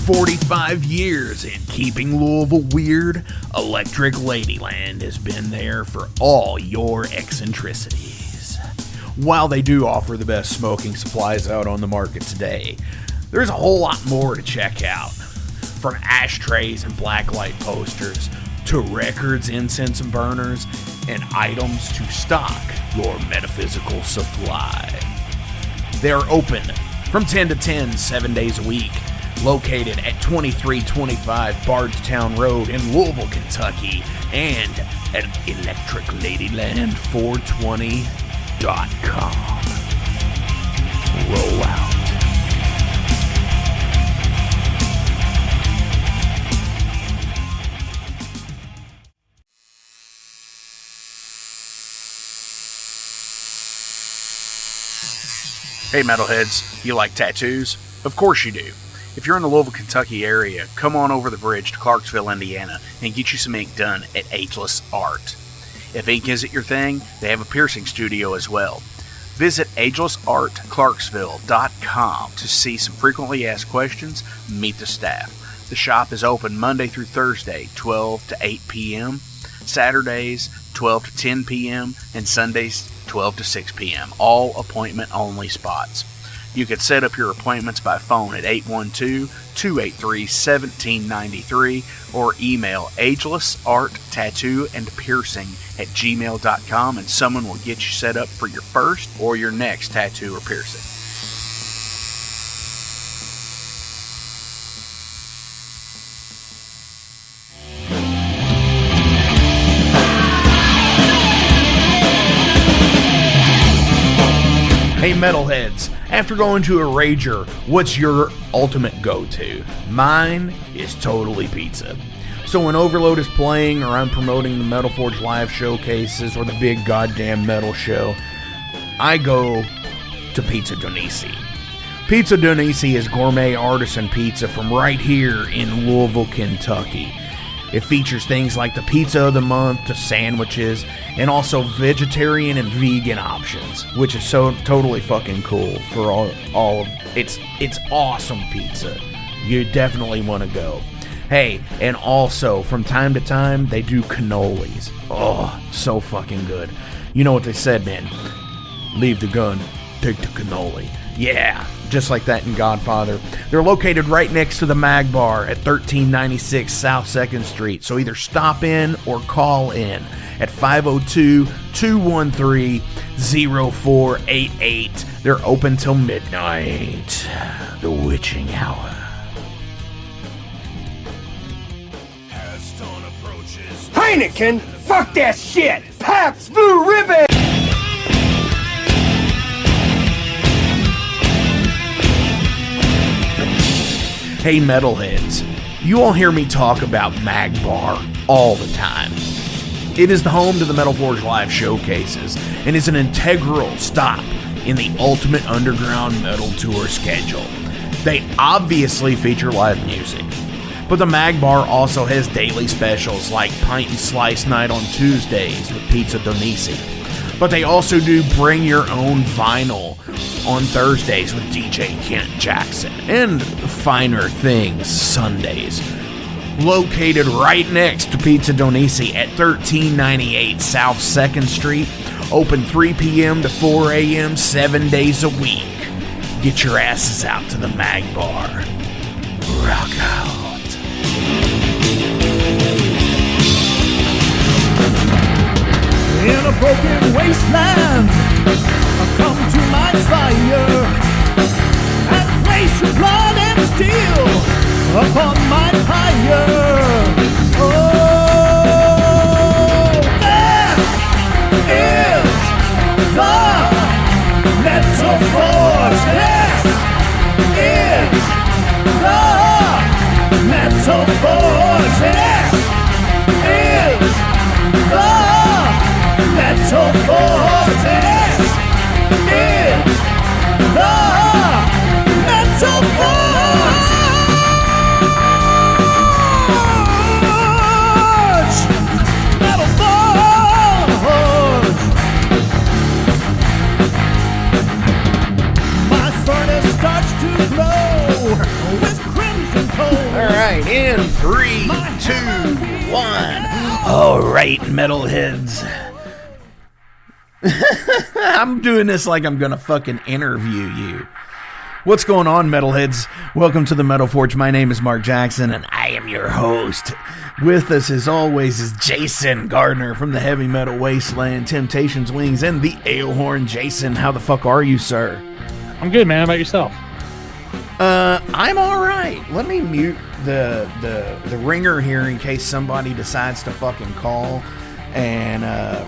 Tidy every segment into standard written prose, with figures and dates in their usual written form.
45 years in keeping Louisville weird, Electric Ladyland has been there for all your eccentricities. While they do offer the best smoking supplies out on the market today, there's a whole lot more to check out. From ashtrays and blacklight posters, to records, incense and burners, and items to stock your metaphysical supply. They're open from 10 to 10, 7 days a week, located at 2325 Bardstown Road in Louisville, Kentucky, and at electricladyland420.com. Roll out. Hey metalheads, you like tattoos? Of course you do. If you're in the Louisville, Kentucky area, come on over the bridge to Clarksville, Indiana, and get you some ink done at Ageless Art. If ink isn't your thing, they have a piercing studio as well. Visit agelessartclarksville.com to see some frequently asked questions, meet the staff. The shop is open Monday through Thursday, 12 to 8 p.m., Saturdays, 12 to 10 p.m., and Sundays, 12 to 6 p.m., all appointment-only spots. You can set up your appointments by phone at 812-283-1793 or email agelessarttattooandpiercing@gmail.com and someone will get you set up for your first or your next tattoo or piercing. Hey metalheads, after going to a rager, what's your ultimate go-to? Mine is totally pizza. So when Overload is playing, or I'm promoting the Metal Forge live showcases, or the big goddamn metal show, I go to Pizza DoNisi. Pizza DoNisi is gourmet artisan pizza from right here in Louisville, Kentucky. It features things like the pizza of the month, the sandwiches, and also vegetarian and vegan options, which is so totally fucking cool for all of it's awesome pizza. You definitely want to go. Hey, and also from time to time they do cannolis. Oh, so fucking good. You know what they said, man? Leave the gun, take the cannoli. Yeah, just like that in Godfather. They're located right next to the Mag Bar at 1396 South 2nd Street. So either stop in or call in at 502-213-0488. They're open till midnight. The witching hour. Heineken? Fuck that shit! Pabst Blue Ribbon! Hey metalheads, you all hear me talk about Mag Bar all the time. It is the home to the Metal Forge live showcases and is an integral stop in the ultimate underground metal tour schedule. They obviously feature live music, but the Mag Bar also has daily specials like Pint and Slice Night on Tuesdays with Pizza DoNisi. But they also do Bring Your Own Vinyl on Thursdays with DJ Kent Jackson, and Finer Things Sundays. Located right next to Pizza DoNisi at 1398 South 2nd Street, open 3 p.m. to 4 a.m. 7 days a week. Get your asses out to the Mag Bar. Rock out. In a broken wasteland, come to my fire and place your blood and steel upon my pyre. Oh, this is the Metal Forge. This is the Metal Forge. This is the Metal Forge. This is the Metal Forge. Metal Forge. My furnace right, in 3, 2, 1. All right, metalheads. I'm doing this like I'm gonna fucking interview you. What's going on, metalheads? Welcome to the Metal Forge. My name is Mark Jackson, and I am your host. With us, as always, is Jason Gardner from the Heavy Metal Wasteland, Temptation's Wings, and the Alehorn. Jason, how the fuck are you, sir? I'm good, man. How about yourself? I'm all right. Let me mute the ringer here in case somebody decides to fucking call and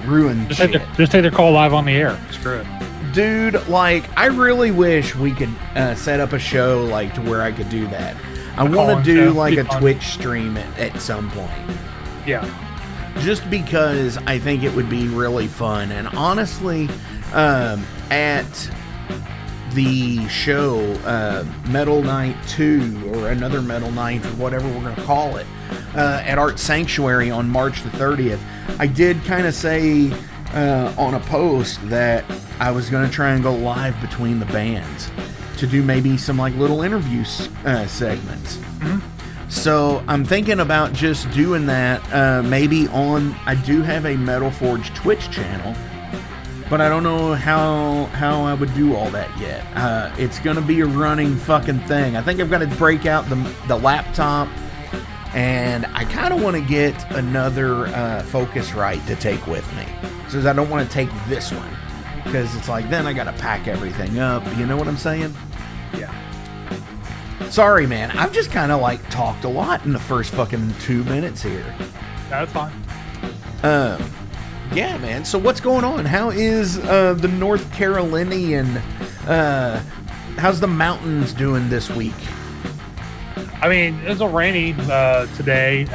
ruin shit. Just take their call live on the air. Screw it. Dude, like, I really wish we could set up a show like to where I could do that. I want to do like a Twitch stream at some point. Yeah. Just because I think it would be really fun. And honestly, at the show, Metal Night 2, or another Metal Night, or whatever we're going to call it, at Art Sanctuary on March the 30th, I did kind of say on a post that I was going to try and go live between the bands to do maybe some like little interview segments. Mm-hmm. So I'm thinking about just doing that maybe on, I do have a Metal Forge Twitch channel, but I don't know how I would do all that yet. It's going to be a running fucking thing. I think I've got to break out the laptop, and I kind of want to get another Focusrite to take with me. So I don't want to take this one, because it's like, then I got to pack everything up. You know what I'm saying? Yeah. Sorry, man. I've just kind of like talked a lot in the first fucking 2 minutes here. That's fine. Yeah, man. So what's going on? How is the North Carolinian? How's the mountains doing this week? I mean, it was a rainy today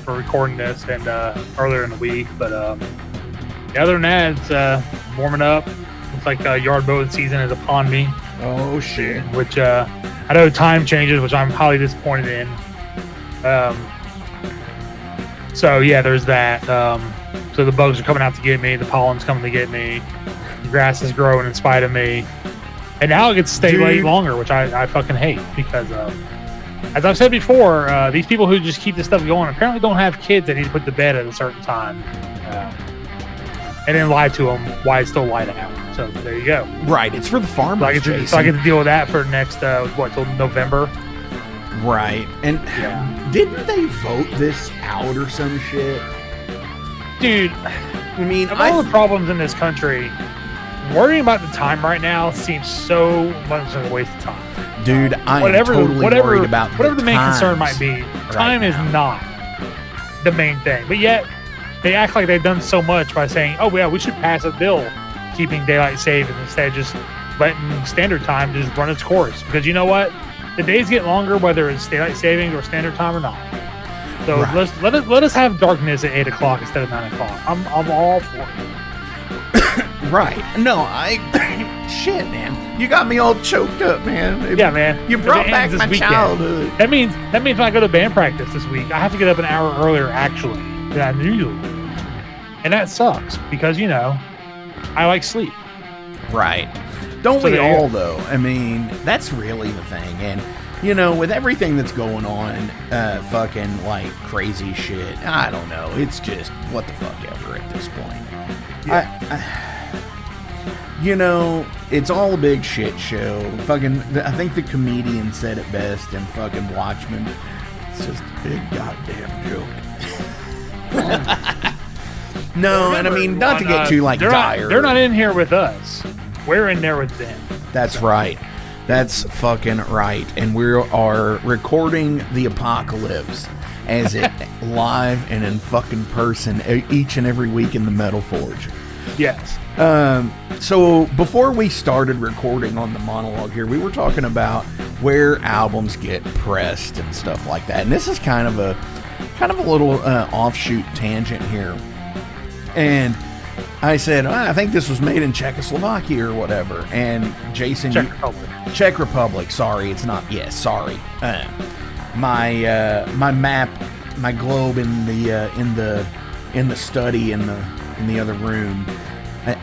for recording this, and earlier in the week. But other than that, it's warming up. Looks like yard boat season is upon me. Oh shit! Which I know time changes, which I'm highly disappointed in. So yeah, there's that. So the bugs are coming out to get me. The pollen's coming to get me. The grass is growing in spite of me. And now it gets to stay late longer, which I fucking hate, because as I've said before, these people who just keep this stuff going apparently don't have kids that need to put to bed at a certain time. And then lie to them why it's still light out. So there you go. Right, it's for the farmers. So I get to deal with that for next till November. Right, and didn't they vote this out or some shit? Dude, I mean, of all the problems in this country, worrying about the time right now seems so much like a waste of time. Dude, I am totally worried about whatever the main concern might be. Time is not the main thing, but yet they act like they've done so much by saying, "Oh yeah, we should pass a bill keeping daylight savings instead of just letting standard time just run its course." Because you know what, the days get longer whether it's daylight savings or standard time or not. So let us have darkness at 8 o'clock instead of 9 o'clock. I'm all for it. Right. No, shit, man. You got me all choked up, man. Yeah, man. You brought back my childhood. That means when I go to band practice this week, I have to get up an hour earlier actually than I usually do. And that sucks because, you know, I like sleep. Right. Don't we all, though? I mean, that's really the thing. And, you know, with everything that's going on, fucking, like, crazy shit, I don't know. It's just, what the fuck ever at this point. Yeah. You know, it's all a big shit show. Fucking, I think the comedian said it best in fucking Watchmen. It's just a big goddamn joke. No, and I mean, not to get too, like, dire. They're not in here with us. We're in there with them. That's right. That's fucking right. And we are recording the apocalypse as it live and in fucking person each and every week in the Metal Forge. Yes. So before we started recording on the monologue here, we were talking about where albums get pressed and stuff like that. And this is kind of a little offshoot tangent here. And I said, I think this was made in Czechoslovakia or whatever. And Jason, Czech Republic. Sorry, it's not. Yes, sorry. My map, my globe in the study in the other room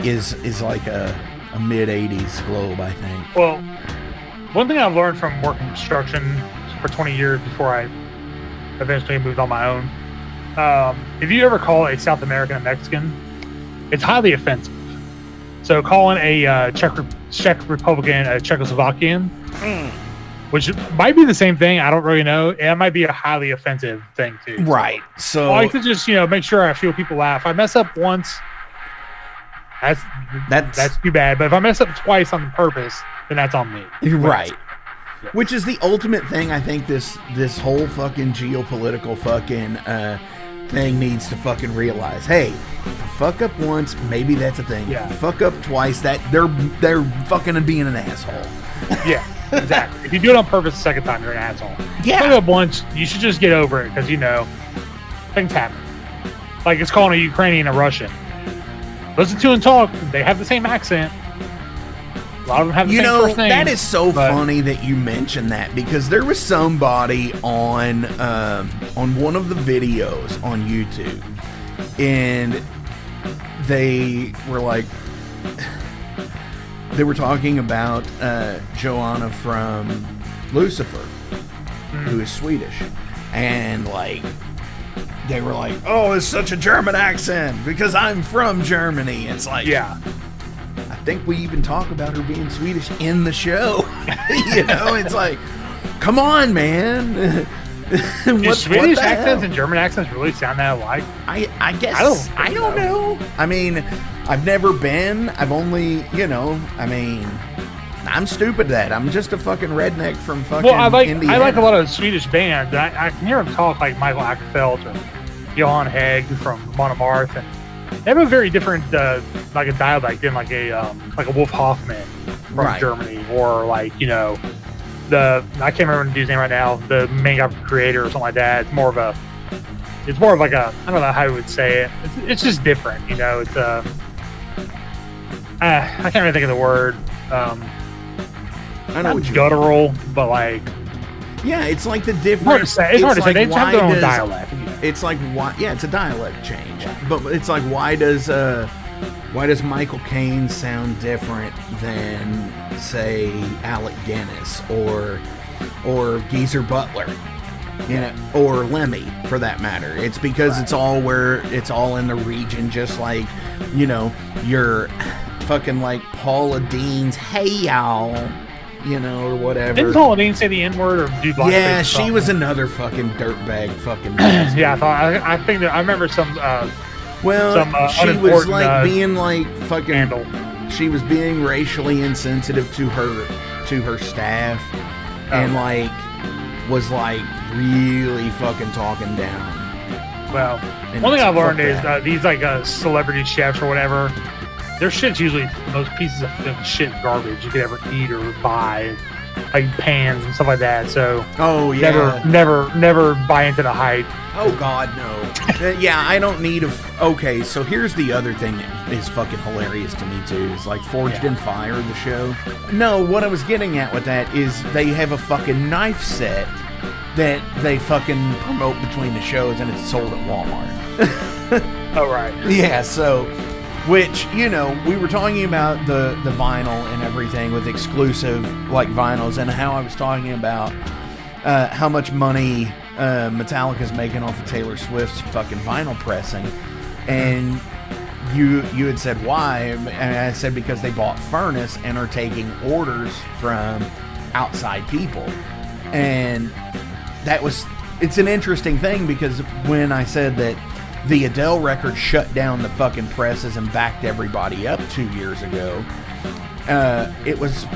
is like a mid '80s globe, I think. Well, one thing I've learned from working construction for 20 years before I eventually moved on my own. If you ever call a South American a Mexican, it's highly offensive. So calling a Czech Republican a Czechoslovakian, which might be the same thing, I don't really know. It might be a highly offensive thing too. Right. So I like to just make sure I feel people laugh. If I mess up once, that's too bad. But if I mess up twice on purpose, then that's on me. Right. Yeah. Which is the ultimate thing I think this whole fucking geopolitical fucking thing needs to fucking realize. Hey, if I fuck up once, maybe that's a thing. Yeah. If I fuck up twice, that they're fucking being an asshole. Yeah, exactly. If you do it on purpose the second time, you're an asshole. Yeah. Fuck up once, you should just get over it because things happen. Like it's calling a Ukrainian a Russian. Listen to and talk. They have the same accent. A lot of them have the same first name. That is so funny that you mentioned that, because there was somebody on one of the videos on YouTube, and they were talking about Joanna from Lucifer, who is Swedish, and they were like, "Oh, it's such a German accent because I'm from Germany." It's like, yeah. I think we even talk about her being Swedish in the show. It's like, come on, man. Do Swedish accents and German accents really sound that alike? I guess. I don't know. I mean, I've never been. I've only, I'm stupid at that. I'm just a fucking redneck from fucking Indiana. I like a lot of Swedish bands. I can hear them talk like Michael Ackerfeld or Johan Hegg from Monomarth, and they have a very different a dialect than like a Wolf Hoffman from Germany, or I can't remember the dude's name right now, the main guy from Creator or something like that. It's more of like a, I don't know how you would say it. It's just different, it's I can't really think of the word. I know what guttural, but yeah, it's like the different. It's hard to say. They have their own dialect. It's like why? Yeah, it's a dialect change. Yeah. But it's like why does Michael Caine sound different than say Alec Guinness or Geezer Butler, or Lemmy for that matter? It's because it's all in the region, just like your fucking Paula Dean's "Hey y'all." Or whatever. Didn't Paula Dean say the N-word or do blackface? Yeah, she was another fucking dirtbag fucking yeah, I think that I remember some she was being fucking handle. She was being racially insensitive to her staff, and was really fucking talking down. Well, one thing I've learned is these celebrity chefs or whatever, their shit's usually the most pieces of shit garbage you could ever eat or buy, like pans and stuff like that. So, never buy into the hype. Oh God, no. Yeah, I don't need okay, so here's the other thing that is fucking hilarious to me too. Is Forged in Fire, the show. No, what I was getting at with that is they have a fucking knife set that they fucking promote between the shows, and it's sold at Walmart. Oh right. Yeah, so. Which, we were talking about the vinyl and everything with exclusive vinyls, and how I was talking about how much money Metallica's making off of Taylor Swift's fucking vinyl pressing. And you had said why, and I said because they bought Furnace and are taking orders from outside people. And it's an interesting thing, because when I said that the Adele record shut down the fucking presses and backed everybody up 2 years ago, it was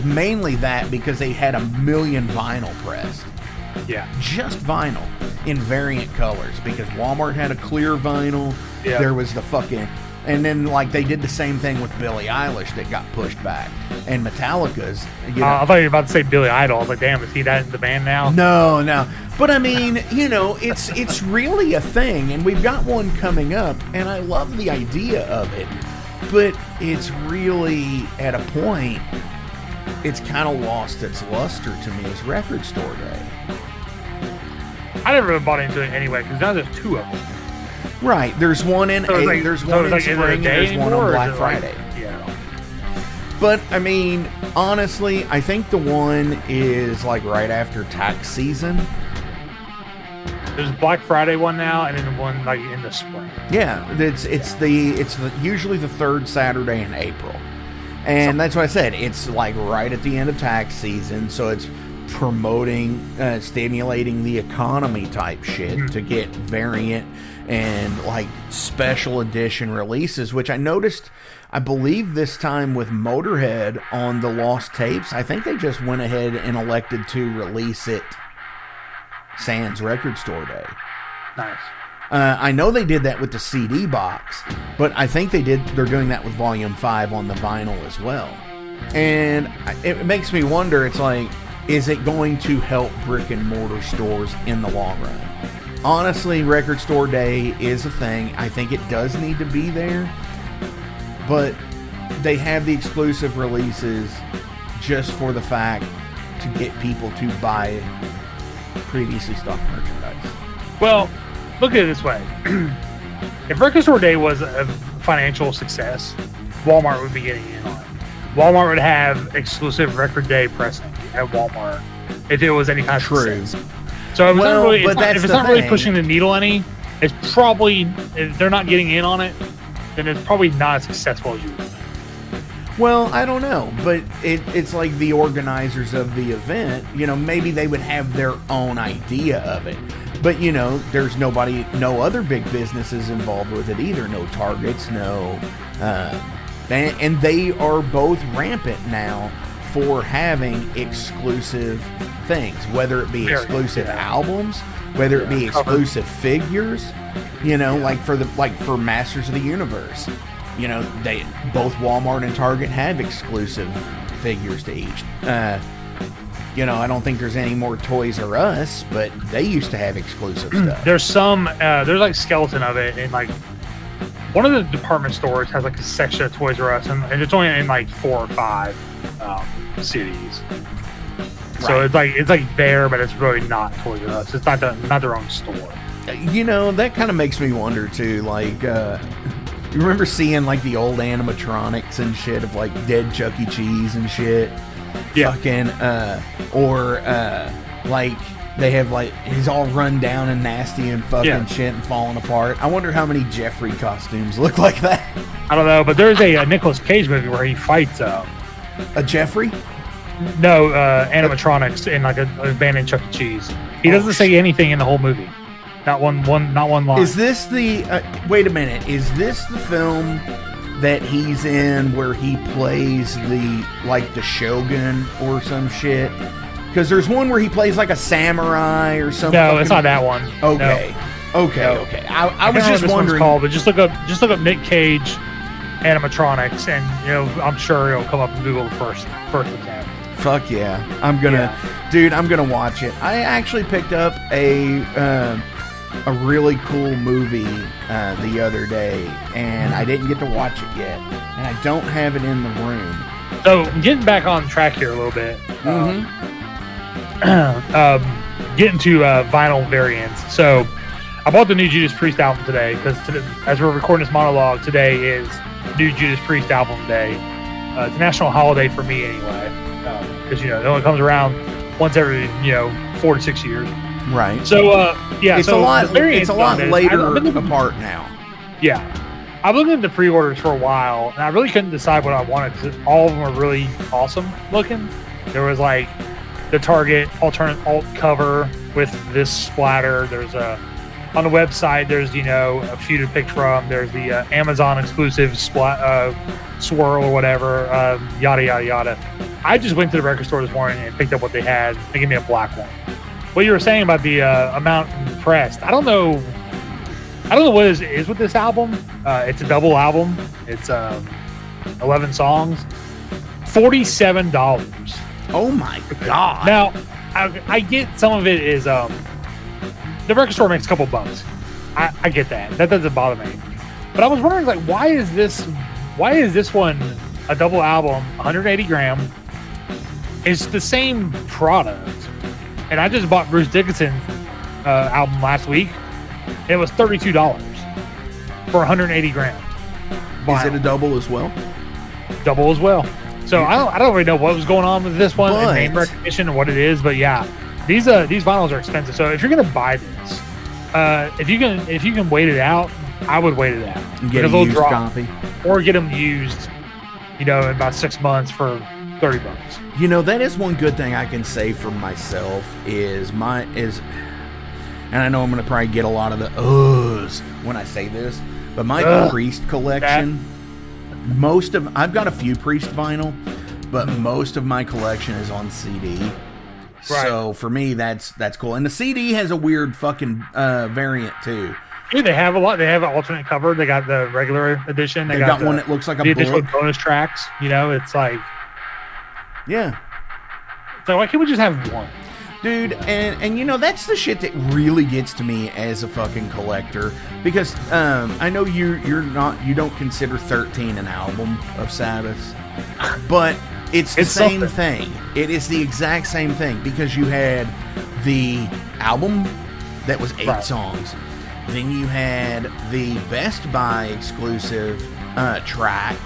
mainly that because they had 1 million vinyl pressed. Yeah. Just vinyl in variant colors, because Walmart had a clear vinyl. Yeah. There was the fucking... And then, they did the same thing with Billie Eilish that got pushed back. And Metallica's... I thought you were about to say Billy Idol. I was like, damn, is he that in the band now? No. But, I mean, it's really a thing. And we've got one coming up. And I love the idea of it. But it's really, at a point, it's kind of lost its luster to me as Record Store Day. I never bought into it anyway, because now there's 2 of them. Right, there's one in there's one in spring, and there's one on Black Friday. Yeah. But I mean, honestly, I think the one is right after tax season, There's a Black Friday one now, and then one like in the spring. Yeah, it's usually the third Saturday in April, and that's what I said. It's like right at the end of tax season, so it's promoting, stimulating the economy type shit to get variant and like special edition releases, which I noticed. I believe this time with Motorhead on the Lost Tapes, I think they just went ahead and elected to release it sans Record Store Day. Nice. I know they did that with the CD box, but I think they're doing that with Volume 5 on the vinyl as well. And it makes me wonder, it's like, is it going to help brick and mortar stores in the long run? Honestly, Record Store Day is a thing. I think it does need to be there. But they have the exclusive releases just for the fact to get people to buy previously stocked merchandise. Well, look at it this way. If Record Store Day was a financial success, Walmart would be getting in on it. Walmart would have exclusive Record Day pressing at Walmart if it was any kind of success. So if it's not really pushing the needle any, it's probably, if they're not getting in on it, then it's probably not as successful as you would think. Well, I don't know, but it's like the organizers of the event, maybe they would have their own idea of it. But, there's no other big businesses involved with it either. No Targets, and they are both rampant now for having exclusive things, whether it be exclusive albums, whether it be exclusive figures, like for Masters of the Universe, they both Walmart and Target have exclusive figures to each. I don't think there's any more Toys R Us, but they used to have exclusive stuff. There's there's like skeleton of it, and like one of the department stores has like a section of Toys R Us, and it's only in like 4 or 5 cities. So it's like there, but it's really not Toys R Us. It's not their own store. That kind of makes me wonder too. Like, you remember seeing like the old animatronics and shit of like dead Chuck E. Cheese and shit? Yeah. Fucking, like they have like he's all run down and nasty and fucking shit and falling apart. I wonder how many Jeffrey costumes look like that. I don't know, but there's a Nicolas Cage movie where he fights a Jeffrey. No, animatronics in like a abandoned Chuck E. Cheese. He doesn't say anything in the whole movie. Not one line. Is this the? Wait a minute. Is this the film that he's in where he plays the Shogun or some shit? Because there's one where he plays like a samurai or something. No, it's not that one. Okay. No. Okay. I was just wondering. Called, but just look up Nick Cage animatronics, and I'm sure it'll come up in Google the first attempt. Fuck yeah. I'm gonna watch it. I actually picked up a really cool movie the other day, and I didn't get to watch it yet, and I don't have it in the room. So getting back on track here a little bit, getting to vinyl variants. So I bought the new Judas Priest album today because as we're recording this monologue, today is new Judas Priest album day. It's a national holiday for me anyway, because it only comes around once every 4 to 6 years. Right. So it's a lot later apart now. Yeah, I've looked into pre-orders for a while, and I really couldn't decide what I wanted because all of them are really awesome looking. There was like the Target alternate alt cover with this splatter. There's on the website. There's a few to pick from. There's the Amazon exclusive swirl or whatever. Yada yada yada. I just went to the record store this morning and picked up what they had. They gave me a black one. What you were saying about the amount pressed, I don't know what it is with this album. It's a double album. It's 11 songs, $47. Oh my god! Now, I get some of it is the record store makes a couple bucks. I get that. That doesn't bother me. But I was wondering, like, why is this one a double album, 180 gram? It's the same product. And I just bought Bruce Dickinson's album last week. It was $32 for 180 grams. Is it a double as well? Double as well. So I don't really know what was going on with this one and name recognition and what it is, but yeah, these vinyls are expensive. So if you're gonna buy this, if you can wait it out, I would wait it out. Get a used copy, or get them used. In about 6 months for $30. That is one good thing I can say for myself is and I know I'm going to probably get a lot of the uhs when I say this, but my Priest collection, I've got a few Priest vinyl, but most of my collection is on CD. Right. So for me, that's cool. And the CD has a weird fucking variant too. Yeah, they have a lot. They have an alternate cover. They got the regular edition. They got one that looks like a edition book. With bonus tracks. It's like, yeah. So why can't we just have one? Dude, and that's the shit that really gets to me as a fucking collector, because I know you don't consider 13 an album of Sabbath, but it's the same thing. It is the exact same thing, because you had the album that was 8 songs, then you had the Best Buy exclusive track,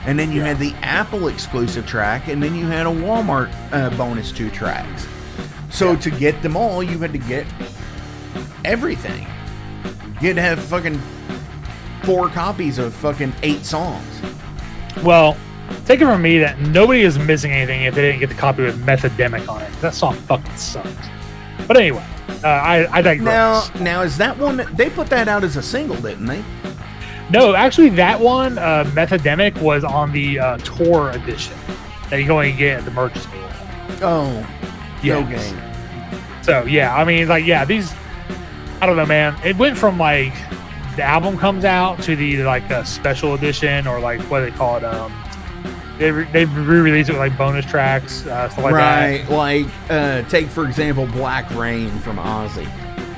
and then you had the Apple exclusive track, and then you had a Walmart bonus 2 tracks. So to get them all, you had to get everything. You had to have fucking 4 copies of fucking 8 songs. Well, take it from me that nobody is missing anything if they didn't get the copy with Methodemic on it. That song fucking sucks. But anyway, I digress. Now is that one, they put that out as a single, didn't they? No, actually that one, Methodemic, was on the tour edition that you can only get at the merch store. Oh, yes. No game. So yeah, I mean, these, I don't know, man. It went from the album comes out to the a special edition, or what do they call it? They re-release it with bonus tracks, stuff like that. Right, take for example Black Rain from Ozzy.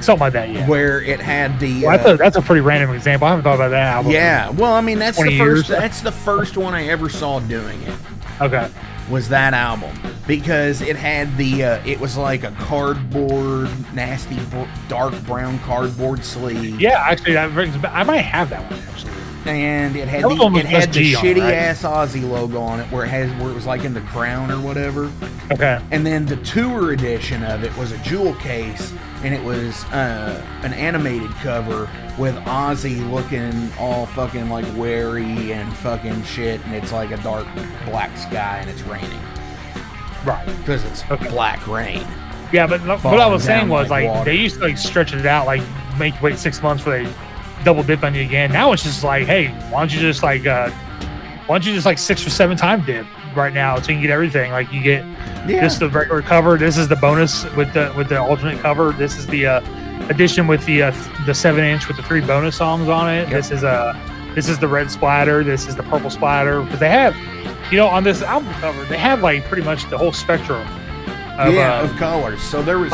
Something like that, yeah. Where it had the. That's a pretty random example. I haven't thought about that album. Yeah, well, I mean that's the first one I ever saw doing it. Okay. Was that album, because it had the it was like a cardboard, nasty dark brown cardboard sleeve. Yeah, actually, I might have that one actually. And it had the shitty ass Ozzy logo on it, where it was like in the crown or whatever. Okay. And then the tour edition of it was a jewel case, and it was an animated cover with Ozzy looking all fucking wary and fucking shit, and it's like a dark black sky and it's raining. Right. Because it's black rain. Yeah, but what I was saying was they used to stretch it out, make you wait 6 months before they double dip on you again. Now it's just hey, why don't you just 6 or 7 time dip right now, so you can get everything. You get this the regular cover, this is the bonus with the alternate cover, this is the edition with the 7-inch with the 3 bonus songs on it. Yep. This is the red splatter, this is the purple splatter, because they have on this album cover they have pretty much the whole spectrum of colors. So there was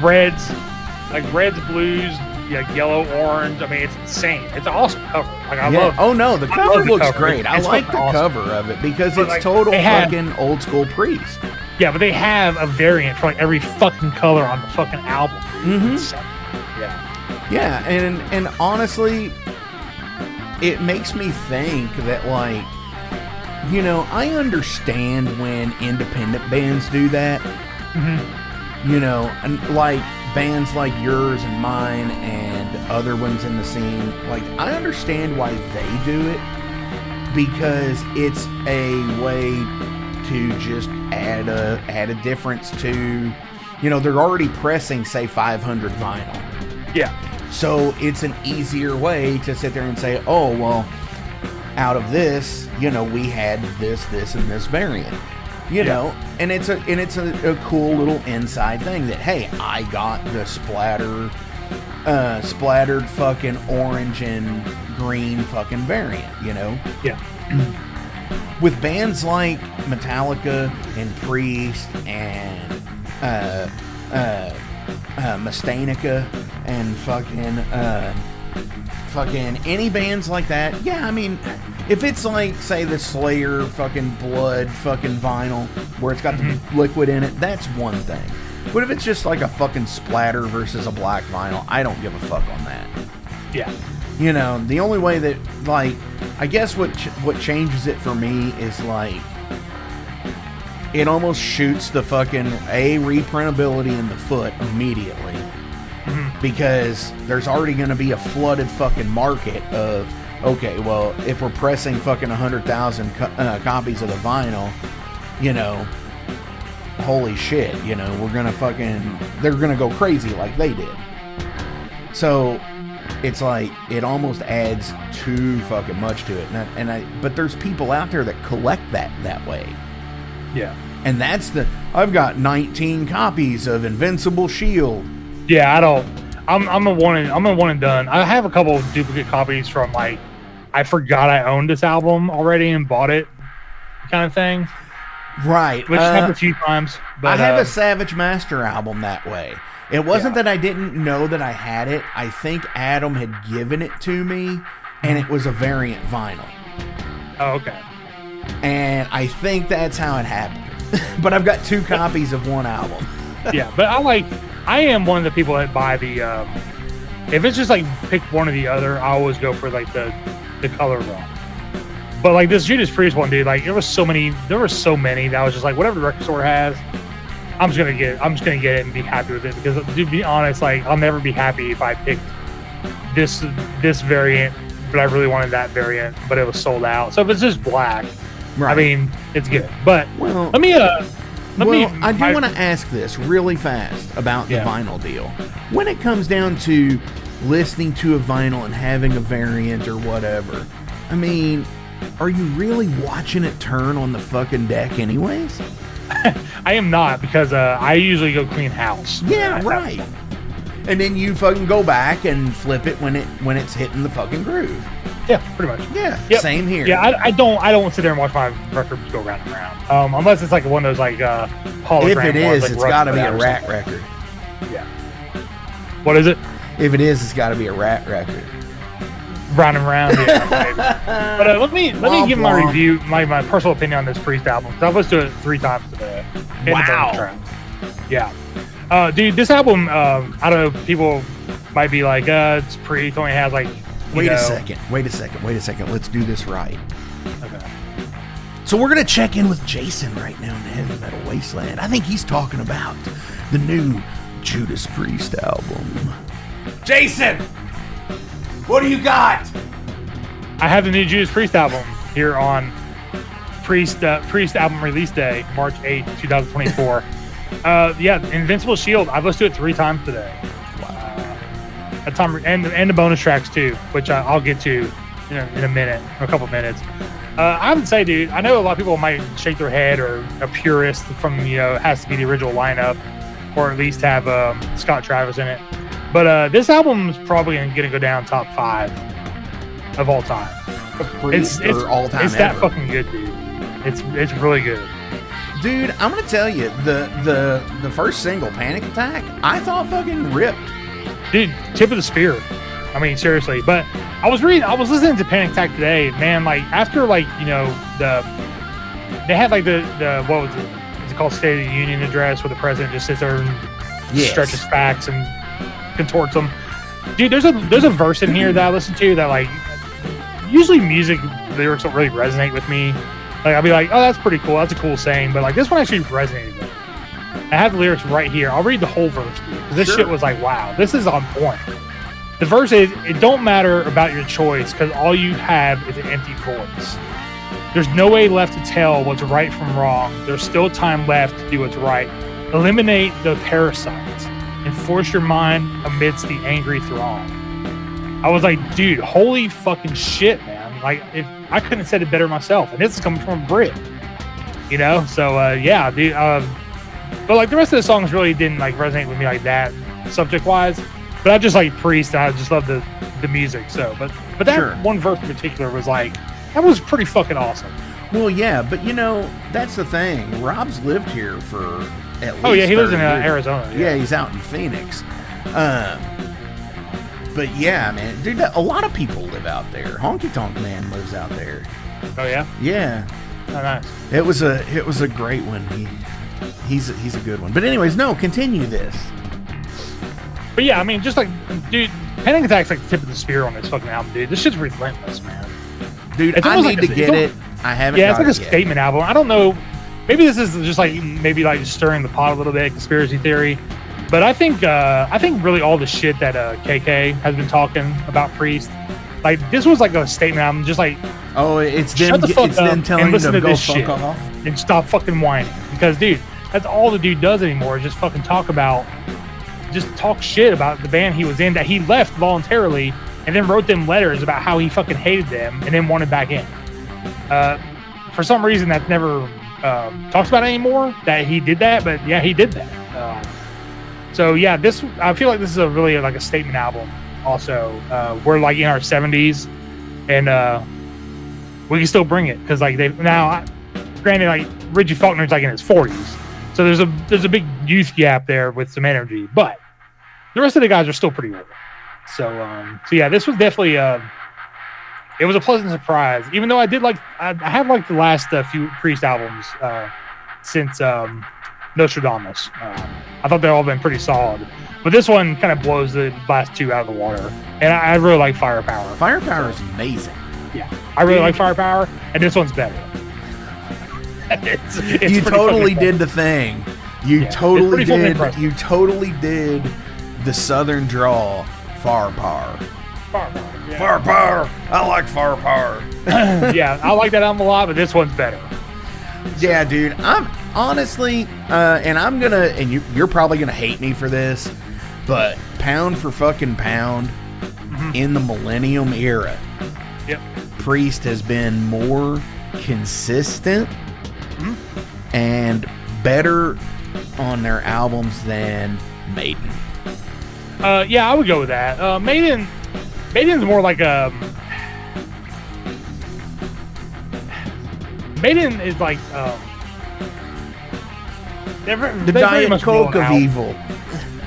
reds, blues, yellow, orange. I mean, it's insane. It's an awesome cover. I love. Oh no, the cover looks great. I like the cover of it because it's total fucking old school Priest. Yeah, but they have a variant for every fucking color on the fucking album. Mm-hmm. Yeah, and honestly, it makes me think that I understand when independent bands do that. Mm-hmm. And bands like yours and mine and other ones in the scene, I understand why they do it, because it's a way to just add a difference to, they're already pressing, say, 500 vinyl. Yeah. So it's an easier way to sit there and say, oh, well, out of this, we had this, and this variant. You know, and it's a cool little inside thing that, hey, I got the splattered fucking orange and green fucking variant, Yeah. With bands like Metallica and Priest and Mustaine and fucking any bands like that, yeah, I mean, if it's say the Slayer fucking blood fucking vinyl where it's got the liquid in it, that's one thing. But if it's just a fucking splatter versus a black vinyl, I don't give a fuck on that. Yeah. The only way that I guess what changes it for me is it almost shoots the fucking reprintability in the foot immediately. Mm-hmm. because there's already going to be a flooded fucking market of, okay, well, if we're pressing fucking 100,000 copies of the vinyl, you know, holy shit, you know, we're going to fucking, they're going to go crazy like they did. So it's like, it almost adds too fucking much to it. But there's people out there that collect that way. Yeah. And that's I've got 19 copies of Invincible Shield. Yeah, I'm a one and done. I have a couple of duplicate copies from, like, I forgot I owned this album already and bought it kind of thing. Right. Which happened a few times. But, I have a Savage Master album that way. It wasn't that I didn't know that I had it. I think Adam had given it to me, and it was a variant vinyl. Oh, okay. And I think that's how it happened. But I've got 2 copies of one album. Yeah, but I am one of the people that buy the, if it's just like pick one or the other, I always go for like the color run. But like this Judas Priest one, dude, like there were so many that I was just like, whatever the record store has, I'm just gonna get it and be happy with it, because to be honest, like I'll never be happy if I picked this variant, but I really wanted that variant, but it was sold out. So if it's just black, right, I mean, it's good. But well, I do want to ask this really fast about the vinyl deal. When it comes down to listening to a vinyl and having a variant or whatever, I mean, are you really watching it turn on the fucking deck anyways? I am not, because I usually go clean house. Yeah, right. And then you fucking go back and flip it when it's hitting the fucking groove. Yeah, pretty much. Yeah, yep. Same here. Yeah, I don't sit there and watch my records go round and round. Unless it's like one of those like hologram. If it is, ones, like it's got to be a Rat record. Yeah. What is it? If it is, it's got to be a Rat record. Round and round. Yeah. But let me give my review, my personal opinion on this Priest album, because I've listened to it 3 times today. Wow. Yeah. Dude, this album, I don't know, people might be like, it's Priest, only has like. Wait a second. Let's do this right. Okay. So we're going to check in with Jason right now in the Heavy Metal Wasteland. I think he's talking about the new Judas Priest album. Jason! What do you got? I have the new Judas Priest album here on Priest album release day, March 8th, 2024. Invincible Shield. I've listened to it 3 times today. And the bonus tracks too, which I'll get to in a minute, or a couple minutes. I would say, dude, I know a lot of people might shake their head, or a purist from, it has to be the original lineup, or at least have Scott Travis in it. But this album is probably going to go down top 5 of all time. It's all time. It's that fucking good, dude. It's really good. Dude, I'm gonna tell you, the first single, Panic Attack, I thought fucking ripped. Dude, tip of the spear. I mean, seriously. But I was listening to Panic Attack today, man. Like after, like, they had like the what was it? Is it called State of the Union address, where the president just sits there and stretches facts and contorts them. Dude, there's a verse in here that I listen to that, like, usually music lyrics don't really resonate with me. Like I'll be like, oh, that's pretty cool. That's a cool saying. But like this one actually resonated with me. I have the lyrics right here. I'll read the whole verse, dude. This shit was like, wow, this is on point. The verse is, it don't matter about your choice, because all you have is an empty voice. There's no way left to tell what's right from wrong. There's still time left to do what's right. Eliminate the parasites and force your mind amidst the angry throng. I was like, dude, holy fucking shit, man. Like, I couldn't have said it better myself. And this is coming from a Brit. So, yeah, dude. But like the rest of the songs really didn't like resonate with me like that subject wise. But I just like Priest, and I just love the music. So, but that one verse in particular was like, that was pretty fucking awesome. Well, yeah, but that's the thing. Rob's lived here for at least. Oh yeah, he lives in Arizona. Yeah, he's out in Phoenix. But yeah, man, dude, a lot of people live out there. Honky Tonk Man lives out there. Oh yeah. Yeah. Oh nice. It was a great one. He's a good one. But anyways, no, continue this. But yeah, I mean, just like, dude, Panic Attack's like the tip of the spear on this fucking album, dude. This shit's relentless, man. Dude, I need to get it. I haven't. Yeah, it's like a statement album. I don't know. Maybe this is just like stirring the pot a little bit, conspiracy theory. But I think really all the shit that KK has been talking about Priest, like this was like a statement. I'm just like, oh, it's them. Shut the fuck It's up them telling and you listen to to go this fuck shit off. and stop fucking whining. Because, dude, that's all the dude does anymore. Is just fucking talk shit about the band he was in that he left voluntarily, and then wrote them letters about how he fucking hated them, and then wanted back in. For some reason, that's never talks about anymore that he did that, but yeah, he did that. So yeah, I feel like this is a really like a statement album. Also, we're like in our 70s, and we can still bring it because like granted, like Richie Faulkner's like in his 40s, so there's a big youth gap there with some energy, but the rest of the guys are still pretty old. So yeah, this was definitely it was a pleasant surprise. Even though I have liked the last few Priest albums since Nostradamus. I thought they've all been pretty solid, but this one kind of blows the last two out of the water. And I really like Firepower. Firepower is amazing. Yeah, I really like Firepower, and this one's better. it's you totally did the thing. You totally did. You totally did the Southern drawl. Firepower. Yeah. Firepower. I like Firepower. Yeah, I like that album a lot, but this one's better. Yeah, dude. I'm honestly, and I'm gonna, and you're probably gonna hate me for this, but pound for fucking pound, in the Millennium era, Priest has been more consistent and better on their albums than Maiden. Yeah, I would go with that. Maiden's more like a. Maiden is like the Diet Coke of evil.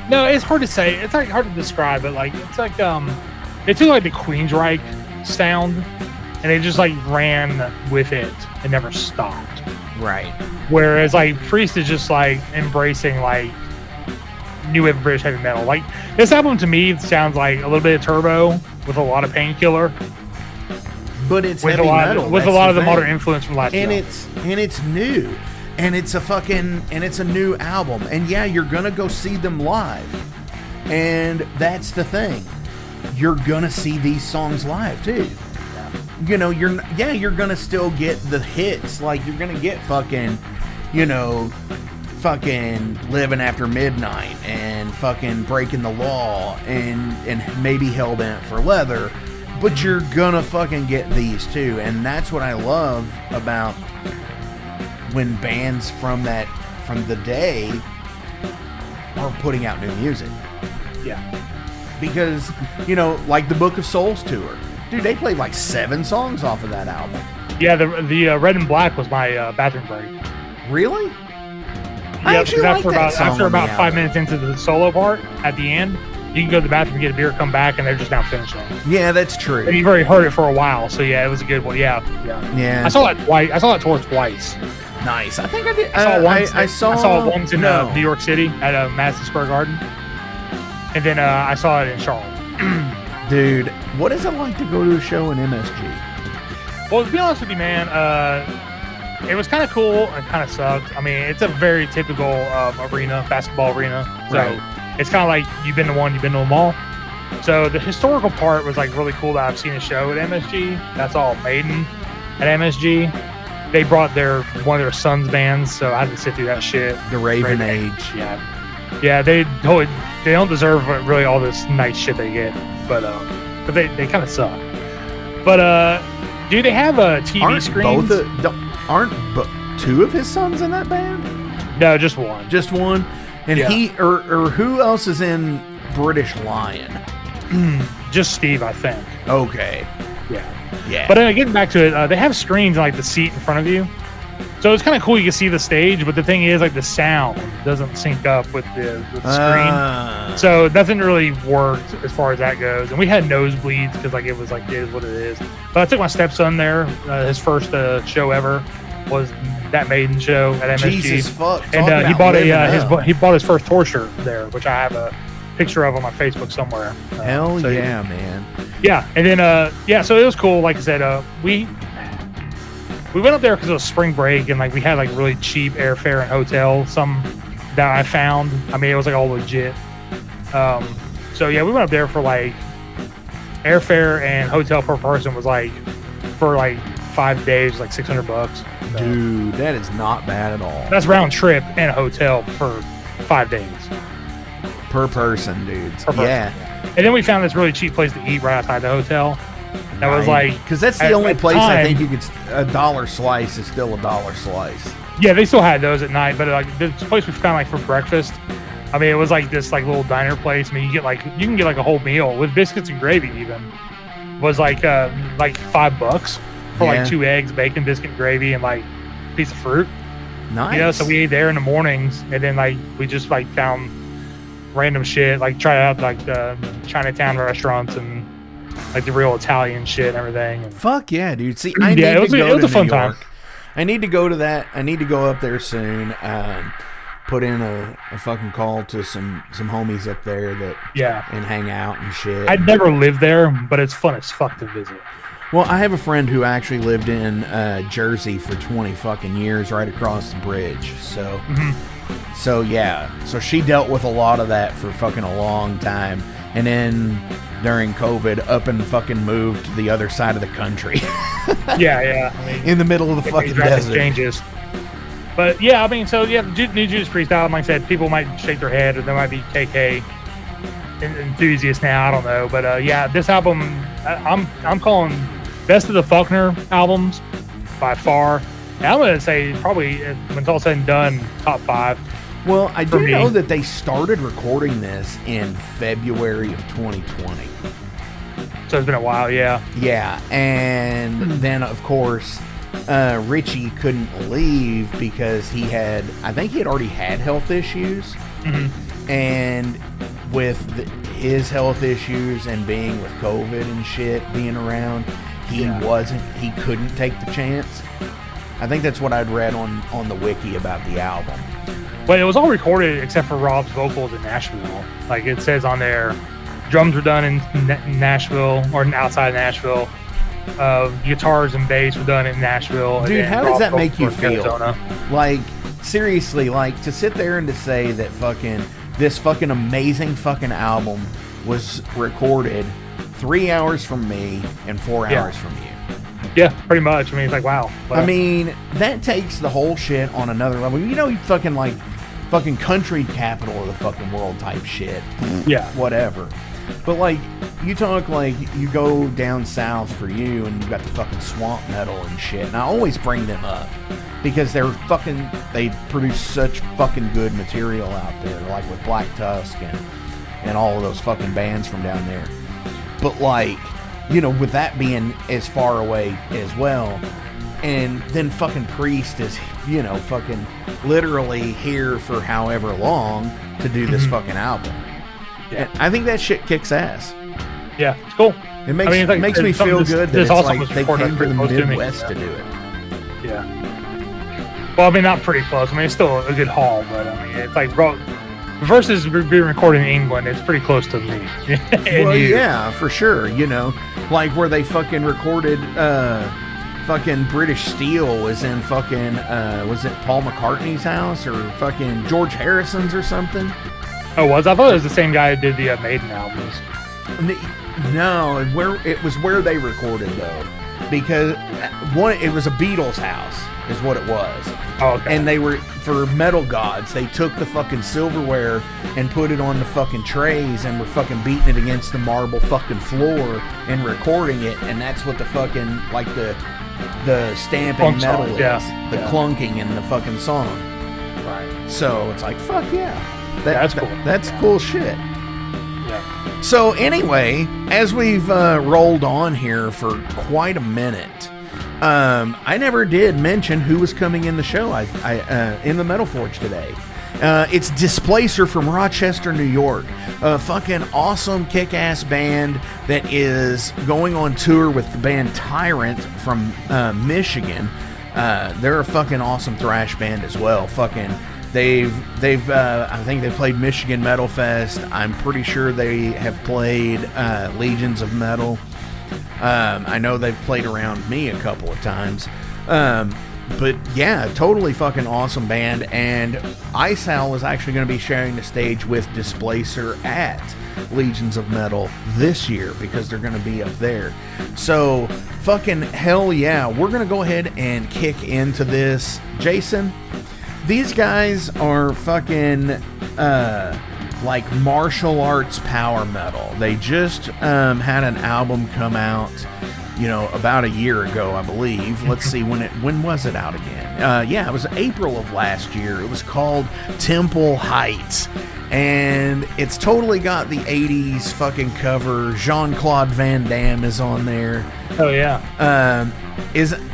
No, it's hard to say. It's like hard to describe, but like it's like they took like the Queensryche sound and they just like ran with it and never stopped. Right. Whereas like Priest is just like embracing like new wave of British heavy metal. Like this album to me sounds like a little bit of Turbo with a lot of Painkiller. But it's with heavy metal. With a lot of the modern influence from last year. And it's new. And it's a new album. And yeah, you're gonna go see them live. And that's the thing. You're gonna see these songs live too. You know, you're gonna still get the hits. Like you're gonna get fucking Living After Midnight and fucking Breaking the Law and maybe Hellbent for Leather. But you're gonna fucking get these too, and that's what I love about when bands from the day are putting out new music. Yeah. Because, like the Book of Souls tour. Dude, they played like 7 songs off of that album. Yeah, the Red and Black was my bathroom break. Really? Yeah, after about 5 minutes into the solo part at the end, you can go to the bathroom, get a beer, come back, and they're just now finishing. Yeah, that's true. And you've already heard it for a while, so yeah, it was a good one. Yeah. I saw that twice. I saw that tour twice. Nice. I think I did. I saw it once in New York City at Madison Square Garden, and then I saw it in Charlotte. Dude, what is it like to go to a show in MSG? Well, to be honest with you, man, it was kind of cool and kind of sucked. I mean, it's a very typical basketball arena. So It's kind of like you've been to one, you've been to them all. So the historical part was like really cool that I've seen a show at MSG. That's all Maiden at MSG. They brought one of their sons' bands, so I had to sit through that shit. The Raven Age. Yeah. They don't deserve really all this nice shit they get, but they kind of suck. But do they have a TV screens? Aren't 2 of his sons in that band? No, just one. Just one. And he or who else is in British Lion? Just Steve, I think. Okay. Yeah. But getting back to it, they have screens in, like the seat in front of you, so it's kind of cool. You can see the stage, but the thing is, like the sound doesn't sync up with the screen, so nothing really worked as far as that goes. And we had nosebleeds because like it was like it is what it is. But I took my stepson there. His first show ever was that Maiden show at MSG. Jesus fuck! And he bought his first tour shirt there, which I have a picture of on my Facebook somewhere. Hell so, yeah, man. Yeah, and then so it was cool. Like I said, we went up there because it was spring break, and like we had like really cheap airfare and hotel some that I found. I mean, it was like all legit. So yeah, we went up there for like airfare and hotel per person was like for like 5 days, like $600. So, dude, that is not bad at all. that's round trip and a hotel for 5 days Per person, dude. Per person. Yeah. And then we found this really cheap place to eat right outside the hotel. That was like, because that's the at- only at the place I time- think you could. $1 slice is still $1 slice. yeah, they still had those at night, but like this place we found like for breakfast. I mean, it was like this like little diner place. I mean, you can get like a whole meal with biscuits and gravy. Even was like $5 for Yeah. like 2 eggs, bacon, biscuit, gravy, and like a piece of fruit. Nice. You know, so we ate there in the mornings, and then like we just like found random shit, like tried out like the Chinatown restaurants and like the real Italian shit and everything. And Fuck yeah, dude. See, I need Yeah, it was to a- go it was to a fun New time. York. I need to go to that. I need to go up there soon. Put in a fucking call to some homies up there that yeah, and hang out and shit. I'd never lived there, but it's fun as fuck to visit. Well, I have a friend who actually lived in Jersey for 20 fucking years, right across the bridge. So, so yeah. So she dealt with a lot of that for fucking a long time, and then during COVID, up and fucking moved to the other side of the country, Yeah. I mean, in the middle of the fucking drastic desert. changes. But yeah, I mean, so yeah, the new Judas Priest album, like I said, people might shake their head, or there might be KK enthusiasts now. I don't know, but yeah, this album, I'm calling best of the Faulkner albums by far. And I'm gonna say probably when it's all said and done, top 5. Well, I do For me. know that they started recording this in February of 2020. So it's been a while, yeah. Yeah, and then of course, Richie couldn't leave because I think he had already had health issues, and with his health issues and being with COVID and shit being around, he couldn't take the chance. I think that's what I'd read on the wiki about the album. But it was all recorded except for Rob's vocals in Nashville. Like it says on there, drums were done in Nashville or outside Nashville. Guitars and bass were done in Nashville. and Dude, then how does Rob's that make you vocals were in feel? Arizona. Like, seriously, like, to sit there and to say that this fucking amazing fucking album was recorded 3 hours from me and 4 Yeah. hours from you. Yeah, pretty much. I mean, it's like, wow. But, I mean, that takes the whole shit on another level. You know, you fucking country capital of the fucking world type shit. yeah. Whatever. But, like, you talk, like, you go down south for you and you got the fucking swamp metal and shit. And I always bring them up because they produce such fucking good material out there, like with Black Tusk and all of those fucking bands from down there. But, like, you know, with that being as far away as well, and then fucking Priest is, you know, fucking literally here for however long to do this fucking album. Yeah. And I think that shit kicks ass. Yeah, it's cool. It makes, I mean, it's like- makes me it's something feel this- good that this it's also like was they recorded came to pretty the close to me, Midwest so. to do it. Yeah. Well, I mean, not pretty close. I mean, it's still a good haul, but I mean, it's like, bro, versus being recorded in England, it's pretty close to me. And Well, you. yeah, for sure. You know, like where they fucking recorded fucking British Steel was in fucking, was it Paul McCartney's house or fucking George Harrison's or something? Oh, I thought it was the same guy who did the Maiden albums. No, it was where they recorded though, because it was a Beatles house is what it was. Oh, okay. And they were, for Metal Gods, they took the fucking silverware and put it on the fucking trays and were fucking beating it against the marble fucking floor and recording it, and that's what the fucking, like the stamping Clunk metal song, is. yeah. The Yeah. clunking in the fucking song. Right. So it's like, fuck yeah. That's cool. That's cool shit. Yeah. So anyway, as we've rolled on here for quite a minute, I never did mention who was coming in the show. In the Metal Forge today. It's Dyspläcer from Rochester, New York. A fucking awesome kick-ass band that is going on tour with the band Tyrant from Michigan. They're a fucking awesome thrash band as well. Fucking they've I think they played Michigan Metal Fest. I'm pretty sure they have played Legions of Metal. I know they've played around me a couple of times. But yeah, totally fucking awesome band. And ISAL is actually going to be sharing the stage with Dyspläcer at Legions of Metal this year because they're going to be up there. So fucking hell yeah, we're going to go ahead and kick into this. Jason, these guys are fucking like martial arts power metal. They just had an album come out, you know, about a year ago, I believe. Let's see, when was it out again? Yeah, it was April of last year. It was called Temple Heights. And it's totally got the 80s fucking cover. Jean-Claude Van Damme is on there. Oh yeah.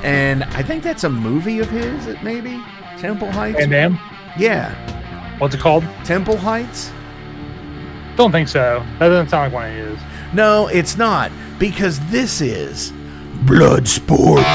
And I think that's a movie of his, maybe? Temple Heights? Van Damme? Yeah. What's it called? Temple Heights? Don't think so. That doesn't sound like one of his. No, it's not, because this is Bloodsport.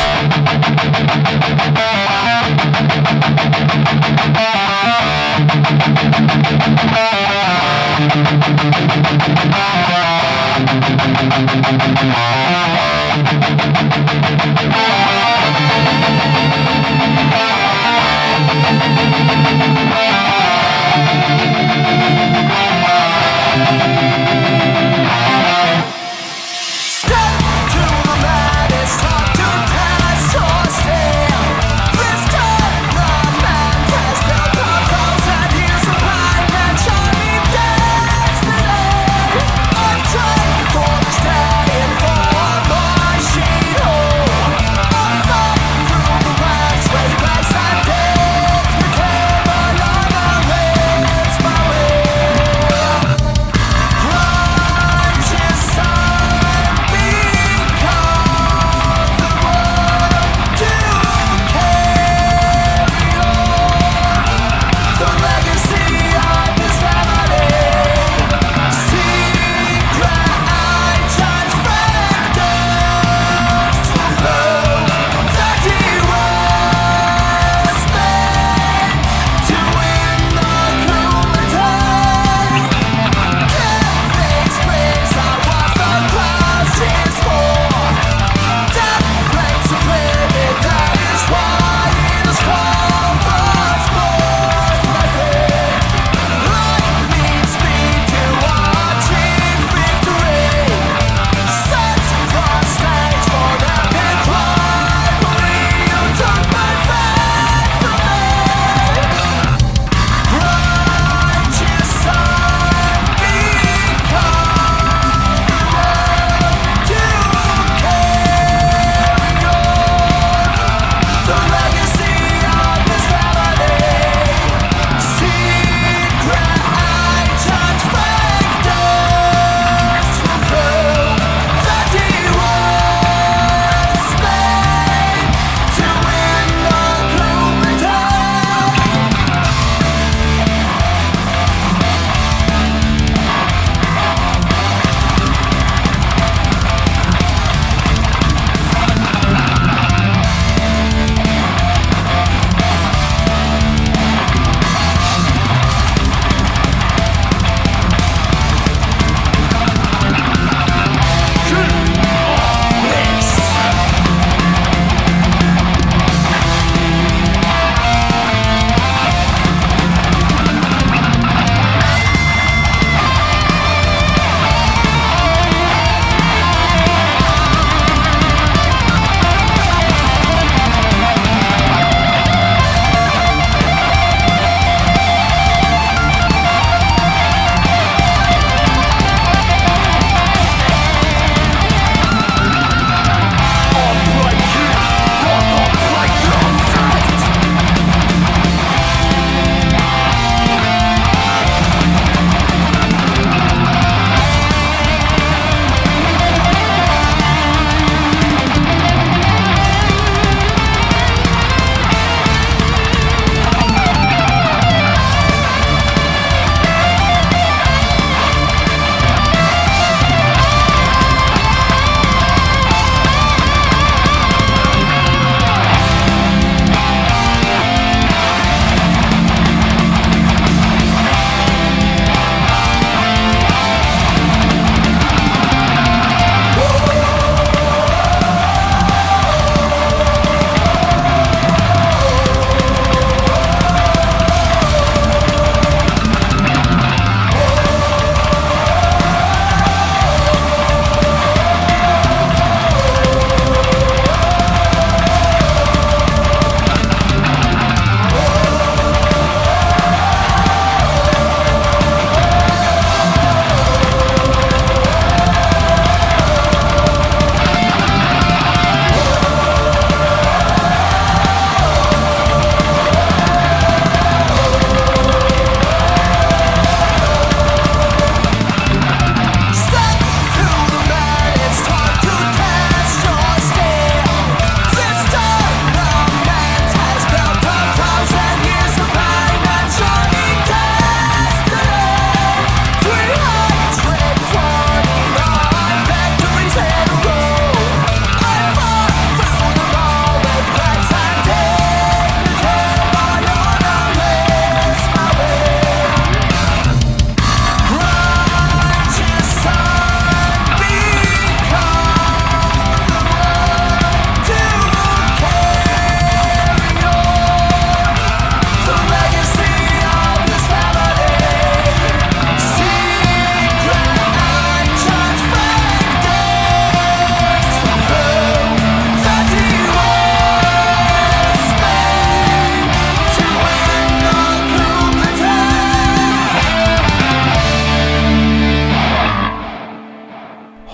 Righteous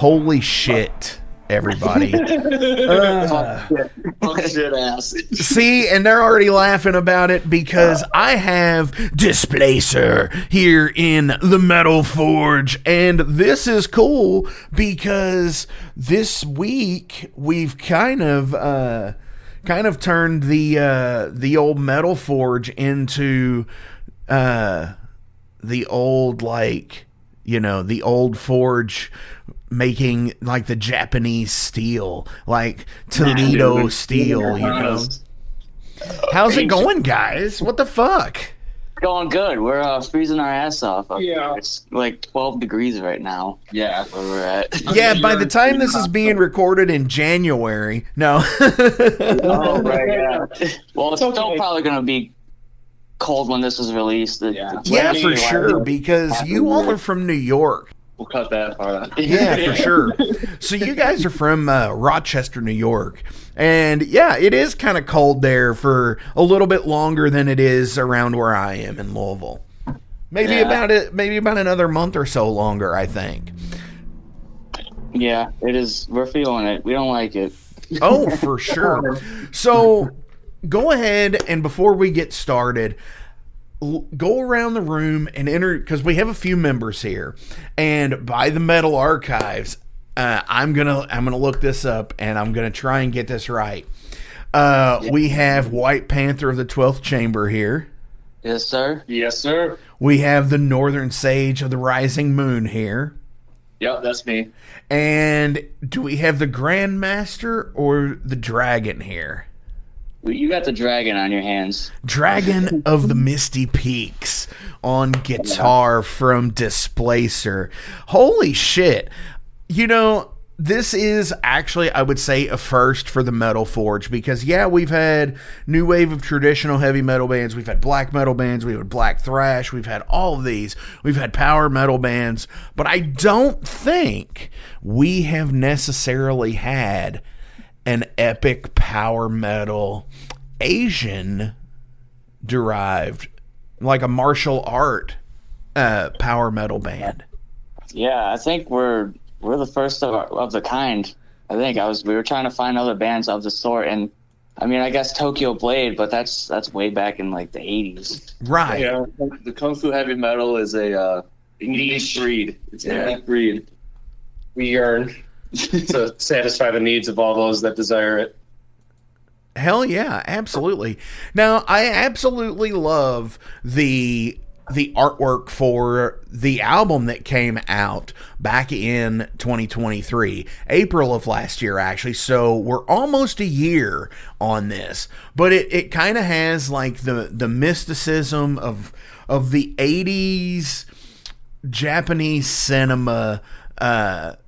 Holy shit, everybody. Shit ass. See, and they're already laughing about it because I have Dyspläcer here in the Metal Forge, and this is cool because this week we've kind of turned the old Metal Forge into the old, like, you know, the old forge making like the Japanese steel, like Toledo steel, you know. How's it going, guys? What the fuck? Going good. We're freezing our ass off. Yeah. It's like 12 degrees right now. Yeah. Where we're at. Yeah, by the time this is being recorded in January, no. Oh, right, yeah. Well, it's still probably going to be cold when this is released. Yeah, for sure, because you all are from New York. We'll cut that part out. Yeah, for sure. So you guys are from Rochester, New York. And yeah, it is kind of cold there for a little bit longer than it is around where I am in Louisville. Maybe about another month or so longer, I think. Yeah, it is. We're feeling it. We don't like it. Oh, for sure. So go ahead, and before we get started, go around the room and enter, because we have a few members here, and by the Metal Archives, I'm gonna look this up, and I'm gonna try and get this right. We have White Panther of the 12th Chamber here. Yes, sir. Yes, sir. We have the Northern Sage of the Rising Moon here. Yep, that's me. And do we have the Grandmaster or the Dragon here? You got the dragon on your hands. Dragon of the Misty Peaks on guitar from Dyspläcer. Holy shit. You know, this is actually, I would say, a first for the Metal Forge because, yeah, we've had new wave of traditional heavy metal bands. We've had black metal bands. We've had black thrash. We've had all of these. We've had power metal bands. But I don't think we have necessarily had an epic power metal Asian derived, like a martial art power metal band. Yeah, I think we're the first of the kind. I think we were trying to find other bands of the sort, and I mean, I guess Tokyo Blade, but that's way back in like the 80s. Right. Yeah, the Kung Fu heavy metal is a unique breed. It's a unique breed. We yearn to satisfy the needs of all those that desire it. Hell yeah, absolutely. Now, I absolutely love the artwork for the album that came out back in 2023, April of last year, actually. So we're almost a year on this, but it kind of has like the mysticism of the 80s Japanese cinema.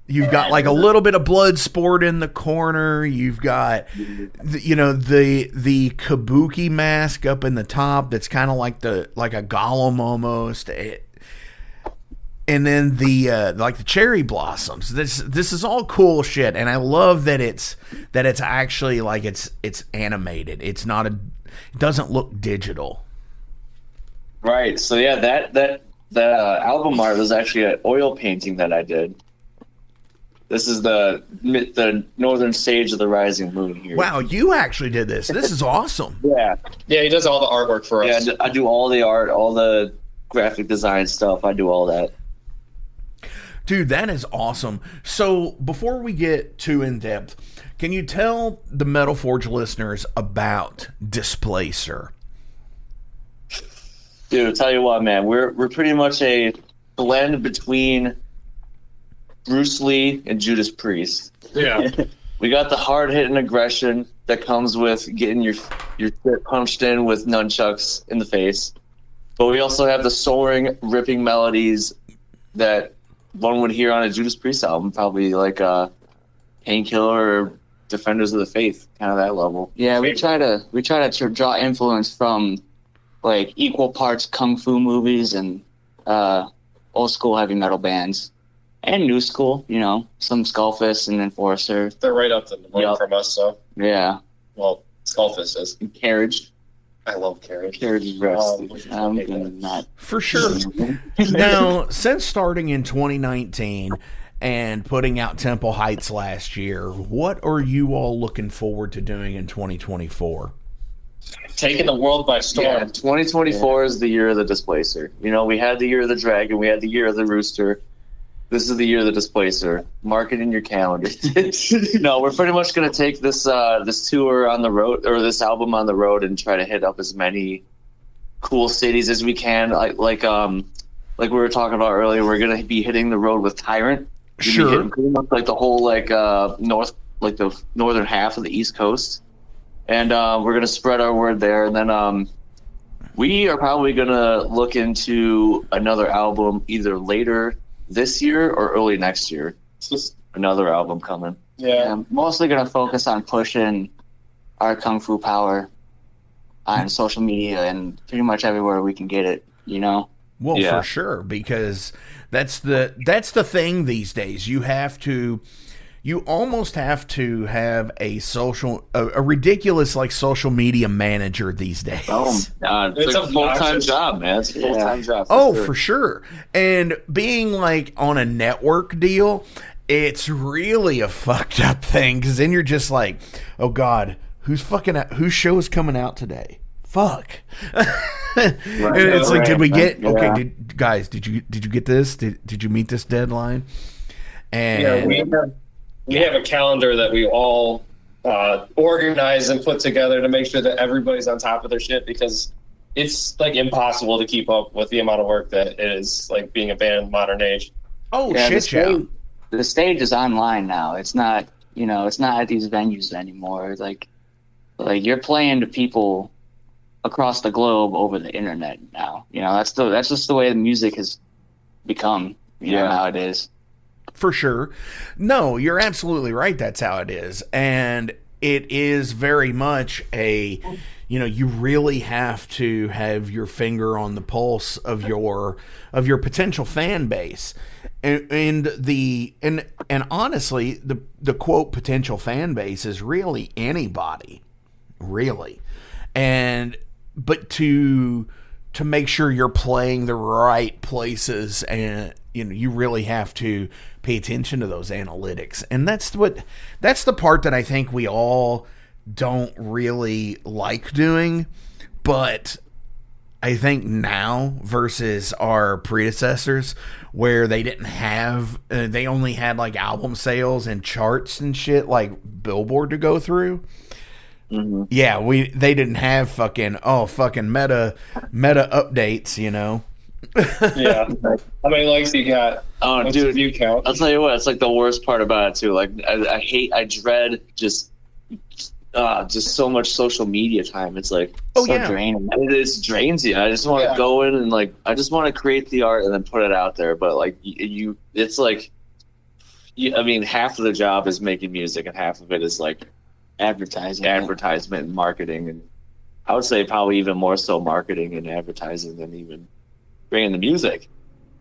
You've got like a little bit of blood sport in the corner. You've got, the kabuki mask up in the top. That's kind of like a golem almost. And then the cherry blossoms. This is all cool shit, and I love that it's actually like it's animated. It doesn't look digital. Right. So yeah, that album art was actually an oil painting that I did. This is the Northern Sage of the Rising Moon here. Wow, you actually did this. This is awesome. Yeah. Yeah, he does all the artwork for us. Yeah, I do all the art, all the graphic design stuff. I do all that. Dude, that is awesome. So before we get too in depth, can you tell the Metal Forge listeners about Dyspläcer? Dude, I'll tell you what, man, we're pretty much a blend between Bruce Lee and Judas Priest. Yeah. We got the hard-hitting aggression that comes with getting your shit punched in with nunchucks in the face. But we also have the soaring, ripping melodies that one would hear on a Judas Priest album, probably like Painkiller or Defenders of the Faith, kind of that level. Yeah, we try to draw influence from like equal parts kung fu movies and old school heavy metal bands. And new school, some Skullfist and Enforcer. They're right up the road from us, so. Yeah. Well, Skullfist is. And Carriage. I love Carriage. Carriage is rough. I'm not. For sure. Now, since starting in 2019 and putting out Temple Heights last year. What are you all looking forward to doing in 2024? Taking the world by storm. Yeah, 2024 is the year of the Dyspläcer. You know, we had the year of the Dragon, we had the year of the Rooster. This is the year of the Dyspläcer. Mark it in your calendar. No, we're pretty much going to take this this tour on the road, or this album on the road, and try to hit up as many cool cities as we can. Like we were talking about earlier, we're going to be hitting the road with Tyrant. Sure. Hitting pretty much like the whole the northern half of the East Coast. And we're going to spread our word there. And then we are probably going to look into another album either later this year or early next year. It's just another album coming. Yeah. I'm mostly going to focus on pushing our Kung Fu power on social media and pretty much everywhere we can get it, you know? Well, Yeah. for sure, because that's the thing these days. You almost have to have a ridiculous like social media manager these days. Oh, it's a full-time job, man. It's a full-time job. For sure. And being like on a network deal, it's really a fucked up thing, because then you're just like, oh God, whose show's coming out today? Fuck. And it's like, did we get did you get this? Did you meet this deadline? And we have a calendar that we all organize and put together to make sure that everybody's on top of their shit, because it's like impossible to keep up with the amount of work that it is like being a band in the modern age. Oh, Yeah, shit, yeah. The stage is online now. It's not, it's not at these venues anymore. It's like you're playing to people across the globe over the internet now. That's just the way the music has become, nowadays. For sure. No, you're absolutely right. That's how it is. And it is very much you really have to have your finger on the pulse of your potential fan base. And honestly, the quote potential fan base is really anybody. Really. But to make sure you're playing the right places, and you really have to pay attention to those analytics. And that's the part that I think we all don't really like doing. But I think now versus our predecessors, where they didn't have they only had like album sales and charts and shit like Billboard to go through. Mm-hmm. Yeah, they didn't have fucking meta updates, Yeah. How many likes you got? Oh, What's dude, the view count? I'll tell you what, it's like the worst part about it too. Like I dread just so much social media time. It's like draining. It drains you. I just want to go in and I just want to create the art and then put it out there. But it's like, half of the job is making music and half of it is like advertisement and marketing, and I would say probably even more so marketing and advertising than even bringing the music.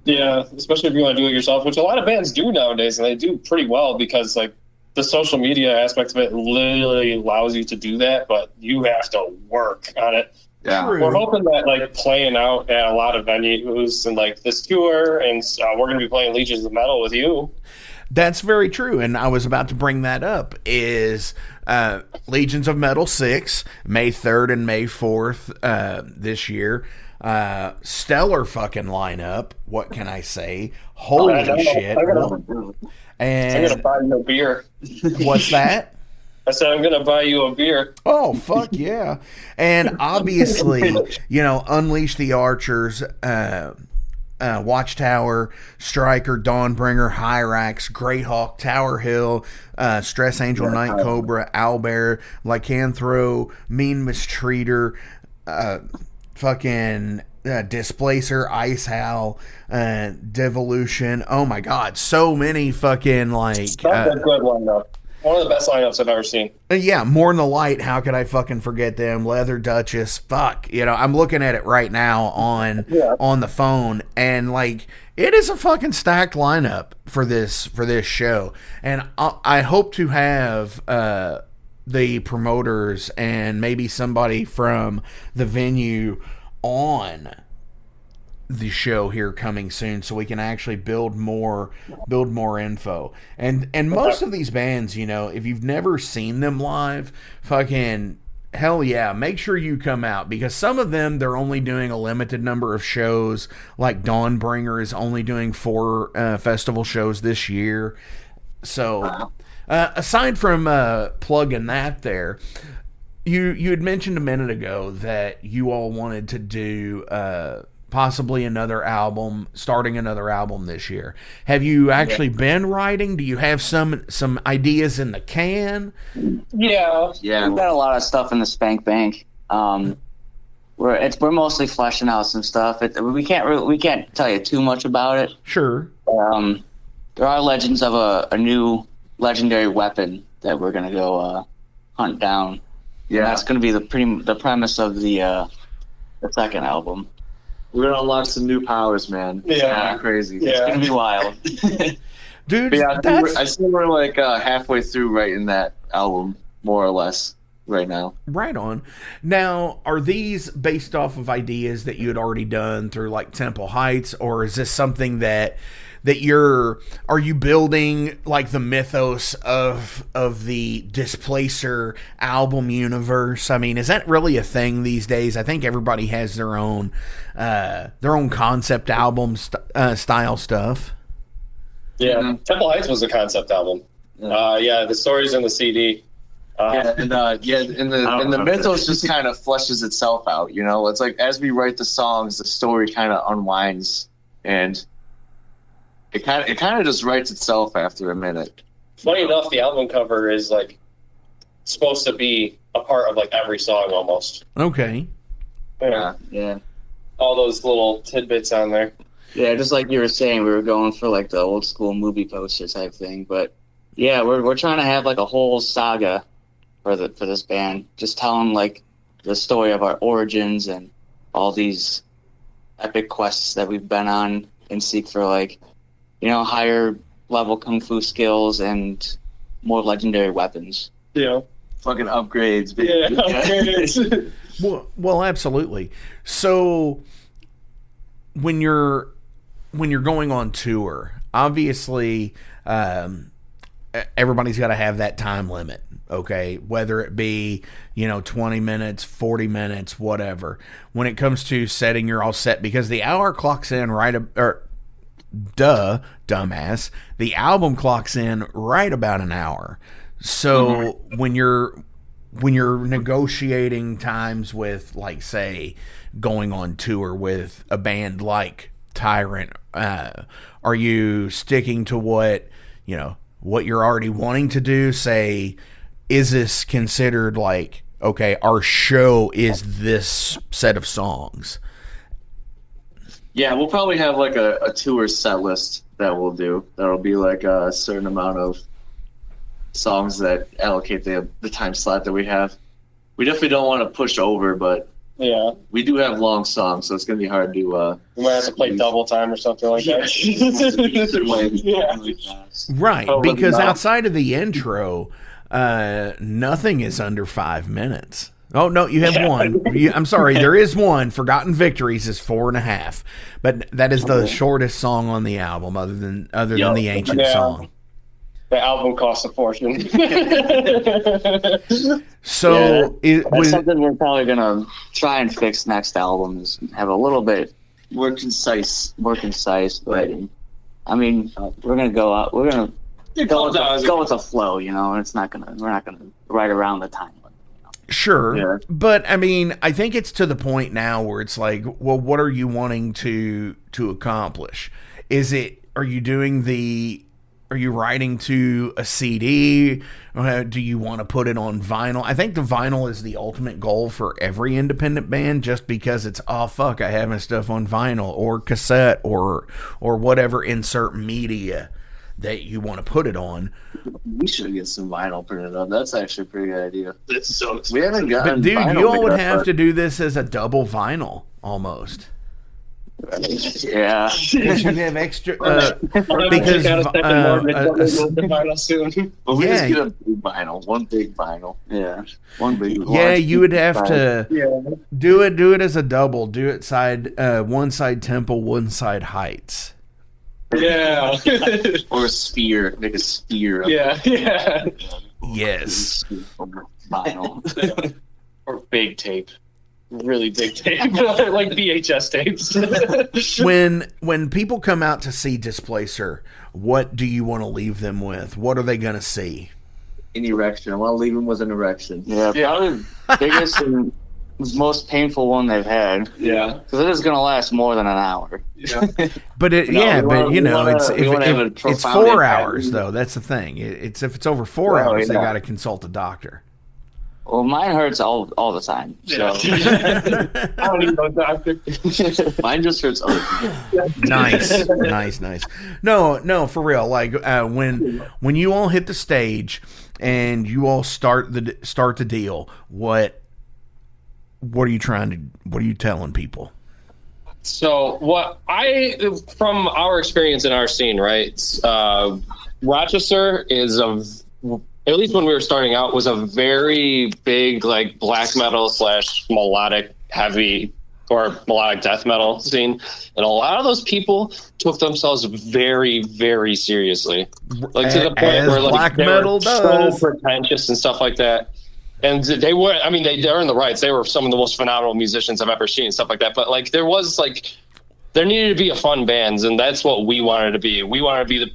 Yeah, especially if you want to do it yourself, which a lot of bands do nowadays, and they do pretty well, because like the social media aspect of it literally allows you to do that, but you have to work on it. Yeah, True. We're hoping that like playing out at a lot of venues and like this tour, and we're going to be playing Legions of Metal with you. That's very true, and I was about to bring that up, is Legions of Metal 6, May 3rd and May 4th this year. Stellar fucking lineup. What can I say? Holy shit. I'm going to buy you a beer. What's that? I said I'm going to buy you a beer. Oh, fuck yeah. And obviously, Unleash the Archers, Watchtower, Striker, Dawnbringer, Hyrax, Greyhawk, Tower Hill, Stress Angel, Night Cobra, Owlbear, Lycanthro, Mean Mistreater, fucking Dyspläcer, Ice Howl, Devolution. Oh my God, so many fucking That's a good lineup. One of the best lineups I've ever seen. Yeah, More Than the Light. How could I fucking forget them? Leather Duchess. Fuck. I'm looking at it right now on the phone, and like it is a fucking stacked lineup for this show. And I hope to have the promoters and maybe somebody from the venue on the show here coming soon, so we can actually build more info. And most of these bands, you know, if you've never seen them live, fucking hell yeah, make sure you come out, because some of them, they're only doing a limited number of shows. Like Dawnbringer is only doing 4 festival shows this year. So aside from plugging that there, you had mentioned a minute ago that you all wanted to do possibly starting another album this year. Have you actually been writing? Do you have some ideas in the can? Yeah. We've got a lot of stuff in the spank bank. We're mostly fleshing out some stuff. We can't tell you too much about it. Sure. There are legends of a new legendary weapon that we're gonna go hunt down. Yeah, and that's gonna be the premise of the second album. We're gonna unlock some new powers, man. It's kind of crazy. It's gonna be wild, dude. Yeah, I think we're like halfway through writing that album, more or less, right now. Right on. Now, are these based off of ideas that you had already done through like Temple Heights, or is this something that are you building like the mythos of the Dyspläcer album universe? I mean, is that really a thing these days? I think everybody has their own concept album style stuff. Yeah, Temple Heights was a concept album. The stories in the CD. And the mythos just kind of fleshes itself out. You know, it's like as we write the songs, the story kind of unwinds, and it kind of just writes itself after a minute. Funny enough, the album cover is like supposed to be a part of like every song almost. Okay. Yeah. All those little tidbits on there. Yeah, just like you were saying, we were going for like the old school movie poster type thing, but yeah, we're trying to have like a whole saga for this band, just telling like the story of our origins and all these epic quests that we've been on and seek for like, you know, higher level kung fu skills and more legendary weapons. Yeah. Fucking upgrades, baby. Yeah, upgrades. Well, absolutely. So when you're going on tour, obviously everybody's got to have that time limit, okay? Whether it be, 20 minutes, 40 minutes, whatever. When it comes to setting your all set, because the hour clocks in dumbass, the album clocks in right about an hour. So when you're negotiating times with, like, say, going on tour with a band like Tyrant, are you sticking to what you're already wanting to do? Say, is this considered like, okay, our show is this set of songs? Yeah, we'll probably have like a tour set list that we'll do. That'll be like a certain amount of songs that allocate the time slot that we have. We definitely don't want to push over, but yeah, we do have long songs, so it's going to be hard to... we might have to play double time or something like that. Right, because outside of the intro, nothing is under 5 minutes. Oh, no, you have one. I'm sorry, there is one. Forgotten Victories is 4.5. But that is the shortest song on the album, other than the Ancient song. The album costs a fortune. So that's something we're probably going to try and fix next album, is have a little bit more concise. But, I mean, we're going to go out. We're going to go with the flow, and we're not going to write around the time. Sure. Yeah. But I mean, I think it's to the point now where it's like, well, what are you wanting to accomplish? Are you writing to a CD? Do you want to put it on vinyl? I think the vinyl is the ultimate goal for every independent band, just because it's, I have my stuff on vinyl or cassette or whatever insert media that you want to put it on. We should get some vinyl printed up. That's actually a pretty good idea. It's so expensive. We haven't gotten. But dude, you all would have to do this as a double vinyl almost. Yeah. Because you have extra. Because soon. But we Yeah. just get a big vinyl, one big vinyl. Yeah. One big. Yeah, large you would have to Yeah. do it as a double. Do it one side Temple, one side Heights. Yeah. Or a sphere. Make a sphere. Yeah. Yes. Vinyl. Or big tape. Really big tape. Like VHS tapes. When people come out to see Dyspläcer, what do you want to leave them with? What are they going to see? An erection. I want to leave him with an erection. Yeah, probably the biggest and most painful one they've had. Yeah. Because it is going to last more than an hour. Yeah. But we wanna have a it's profound 4 impact. hours though. That's the thing. If it's over 4 hours, they got to consult a doctor. Well, mine hurts all the time. So I don't need no doctor. mine just hurts other people. Nice. No, for real. Like when you all hit the stage and you all start the deal, what are you telling people? So from our experience in our scene, right? Rochester is at least when we were starting out, was a very big like black metal / melodic heavy or melodic death metal scene, and a lot of those people took themselves very, very seriously, like to the point where like black they metal were does. so pretentious and stuff like that. And they were, I mean, they're in the rights. They were some of the most phenomenal musicians I've ever seen and stuff like that. But like there needed to be a fun bands, and that's what we wanted to be. We wanted to be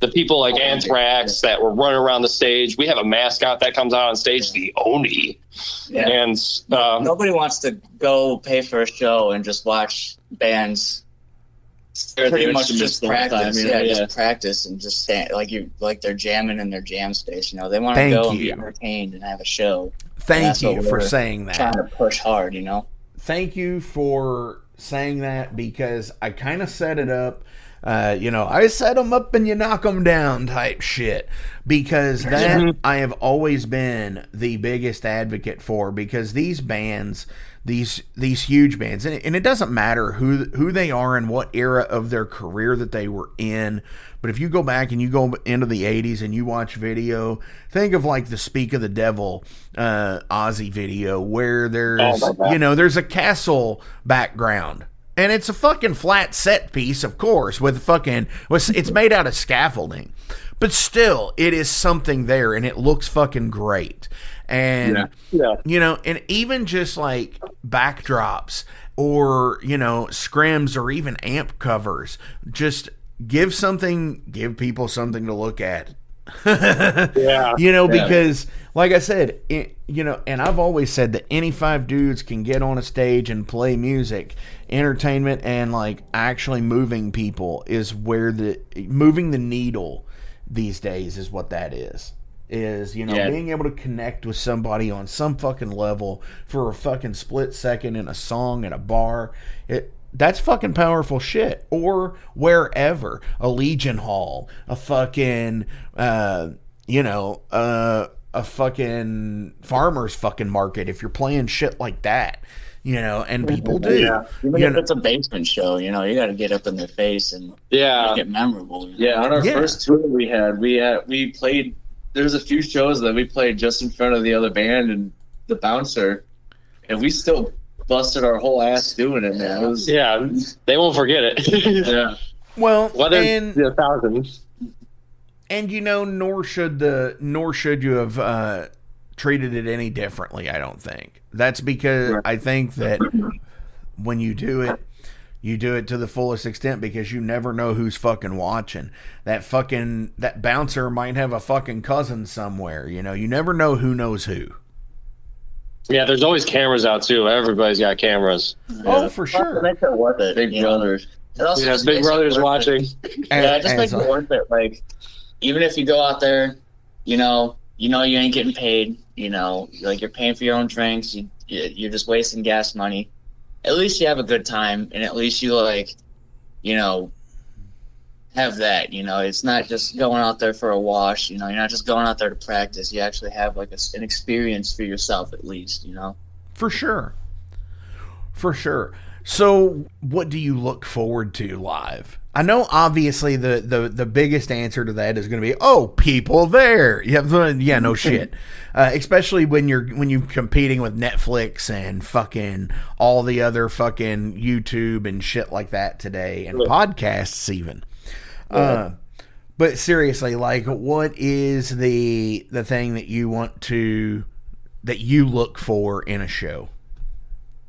the people like Anthrax that were running around the stage. We have a mascot that comes out on stage, the Oni. Yeah. And Nobody wants to go pay for a show and just watch bands pretty much just practice. Just practice and just stand like they're jamming in their jam space. They want to go and be entertained and have a show. Thank you for saying that. Trying to push hard, Thank you for saying that, because I kind of set it up. I set them up and you knock them down type shit, because that I have always been the biggest advocate for, because these bands, these huge bands, and it doesn't matter who they are and what era of their career that they were in, but if you go back and you go into the 80s and you watch video, think of like the Speak of the Devil Ozzy video, where there's a castle background. And it's a fucking flat set piece, of course, it's made out of scaffolding. But still, it is something there, and it looks fucking great. And, and even just like backdrops or, scrims or even amp covers, just give people something to look at. Because like I said, and I've always said that any 5 dudes can get on a stage and play music. Entertainment and like actually moving people is where moving the needle these days is what that is being able to connect with somebody on some fucking level for a fucking split second in a song in a bar. That's fucking powerful shit. Or wherever, a Legion Hall, a fucking a fucking farmer's fucking market, if you're playing shit like that, and people do. Yeah. Even if it's a basement show, you got to get up in their face and make it memorable. Yeah, on our first tour we played, there's a few shows that we played just in front of the other band and the bouncer, and we still busted our whole ass doing it, man. It was, they won't forget it. Yeah. Well, whether it's 1,000. And nor should you have treated it any differently, I don't think. That's because I think that when you do it to the fullest extent, because you never know who's fucking watching. That bouncer might have a fucking cousin somewhere, you never know who knows who. Yeah, there's always cameras out too. Everybody's got cameras. Oh, for sure. Make it worth it. Big brothers. Big Brother's watching. Yeah, just make it worth it. Like, even if you go out there, you ain't getting paid, like you're paying for your own drinks, you're just wasting gas money. At least you have a good time, and at least you have that, it's not just going out there for a wash, you're not just going out there to practice. You actually have like an experience for yourself, at least, For sure. So, what do you look forward to live? I know, obviously, the biggest answer to that is going to be, oh, people there. Yeah, no shit. Especially when you're competing with Netflix and fucking all the other fucking YouTube and shit like that today, and podcasts even. But seriously, like, what is the thing that you look for in a show?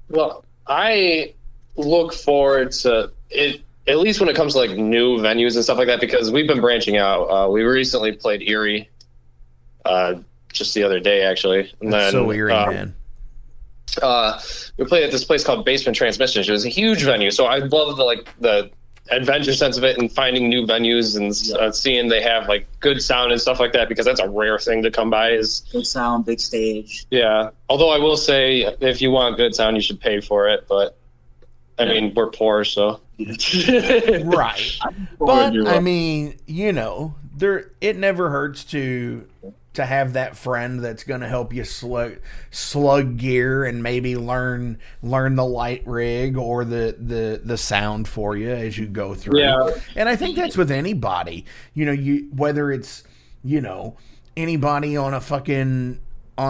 Well, I look forward to it, at least when it comes to like new venues and stuff like that, because we've been branching out. We recently played Erie, just the other day actually. And That's then, so Erie, man. We played at this place called Basement Transmission. It was a huge venue, so I love the adventure sense of it and finding new venues and seeing they have like good sound and stuff like that, because that's a rare thing to come by. Is Good sound, big stage. yeah. Although I will say, if you want good sound, you should pay for it. But I mean, we're poor, so Right. But I mean, it never hurts to have that friend that's going to help you slug gear and maybe learn the light rig or the sound for you as you go through. Yeah. And I think that's with anybody. Whether it's anybody on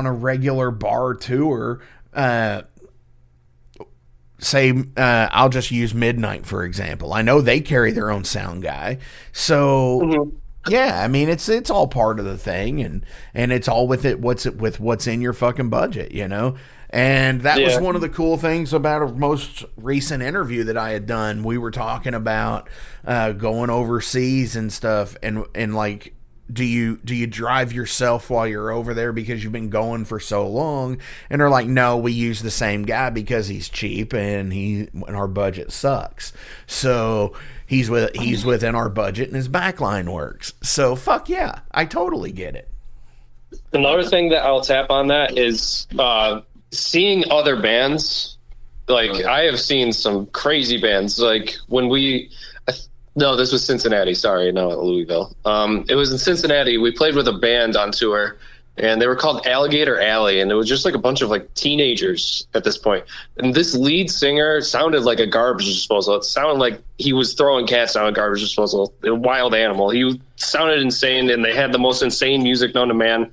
a regular bar tour. Say, I'll just use Midnight for example. I know they carry their own sound guy, so yeah. I mean, it's all part of the thing, and it's all with what's in your fucking budget, And that was one of the cool things about a most recent interview that I had done. We were talking about going overseas and stuff, and like, do you drive yourself while you're over there because you've been going for so long? And they're like, no, we use the same guy because he's cheap and our budget sucks. So he's within our budget and his backline works. So fuck yeah, I totally get it. Another thing that I'll tap on that is seeing other bands. Like, I have seen some crazy bands. Like no, this was Cincinnati. Sorry, no, Louisville. It was in Cincinnati. We played with a band on tour, and they were called Alligator Alley, and it was just like a bunch of like teenagers at this point. And this lead singer sounded like a garbage disposal. It sounded like he was throwing cats down a garbage disposal. A wild animal. He sounded insane, and they had the most insane music known to man.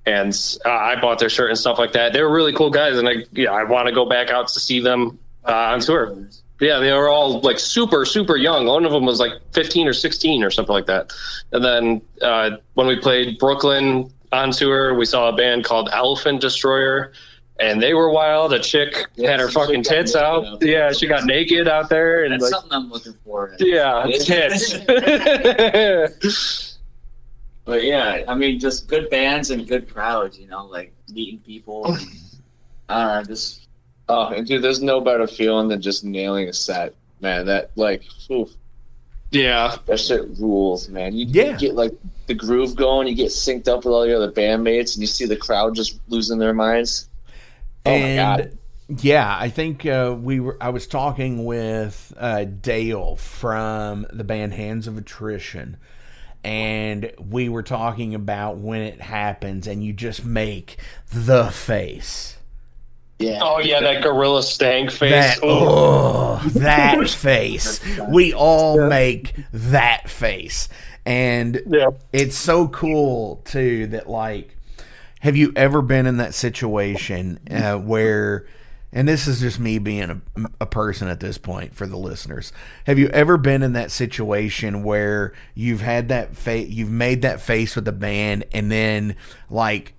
And I bought their shirt and stuff like that. They were really cool guys, and I want to go back out to see them on tour. Yeah, they were all like super, super young. One of them was like 15 or 16 or something like that. And then when we played Brooklyn on tour, we saw a band called Elephant Destroyer, and they were wild. A chick had her fucking tits out. Yeah, she got naked out there. And That's something I'm looking for. Yeah, tits. But yeah, I mean, just good bands and good crowds, like meeting people. And, just. Oh, and dude, there's no better feeling than just nailing a set, man. That yeah, that shit rules, man. You get like the groove going, you get synced up with all your other bandmates, and you see the crowd just losing their minds. Oh my god! Yeah, I think I was talking with Dale from the band Hands of Attrition, and we were talking about when it happens, and you just make the face. Yeah. Oh yeah, that gorilla stank face. That face. We all make that face, and it's so cool too that, like, have you ever been in that situation where? And this is just me being a person at this point for the listeners. Have you ever been in that situation where you've had that you've made that face with the band, and then like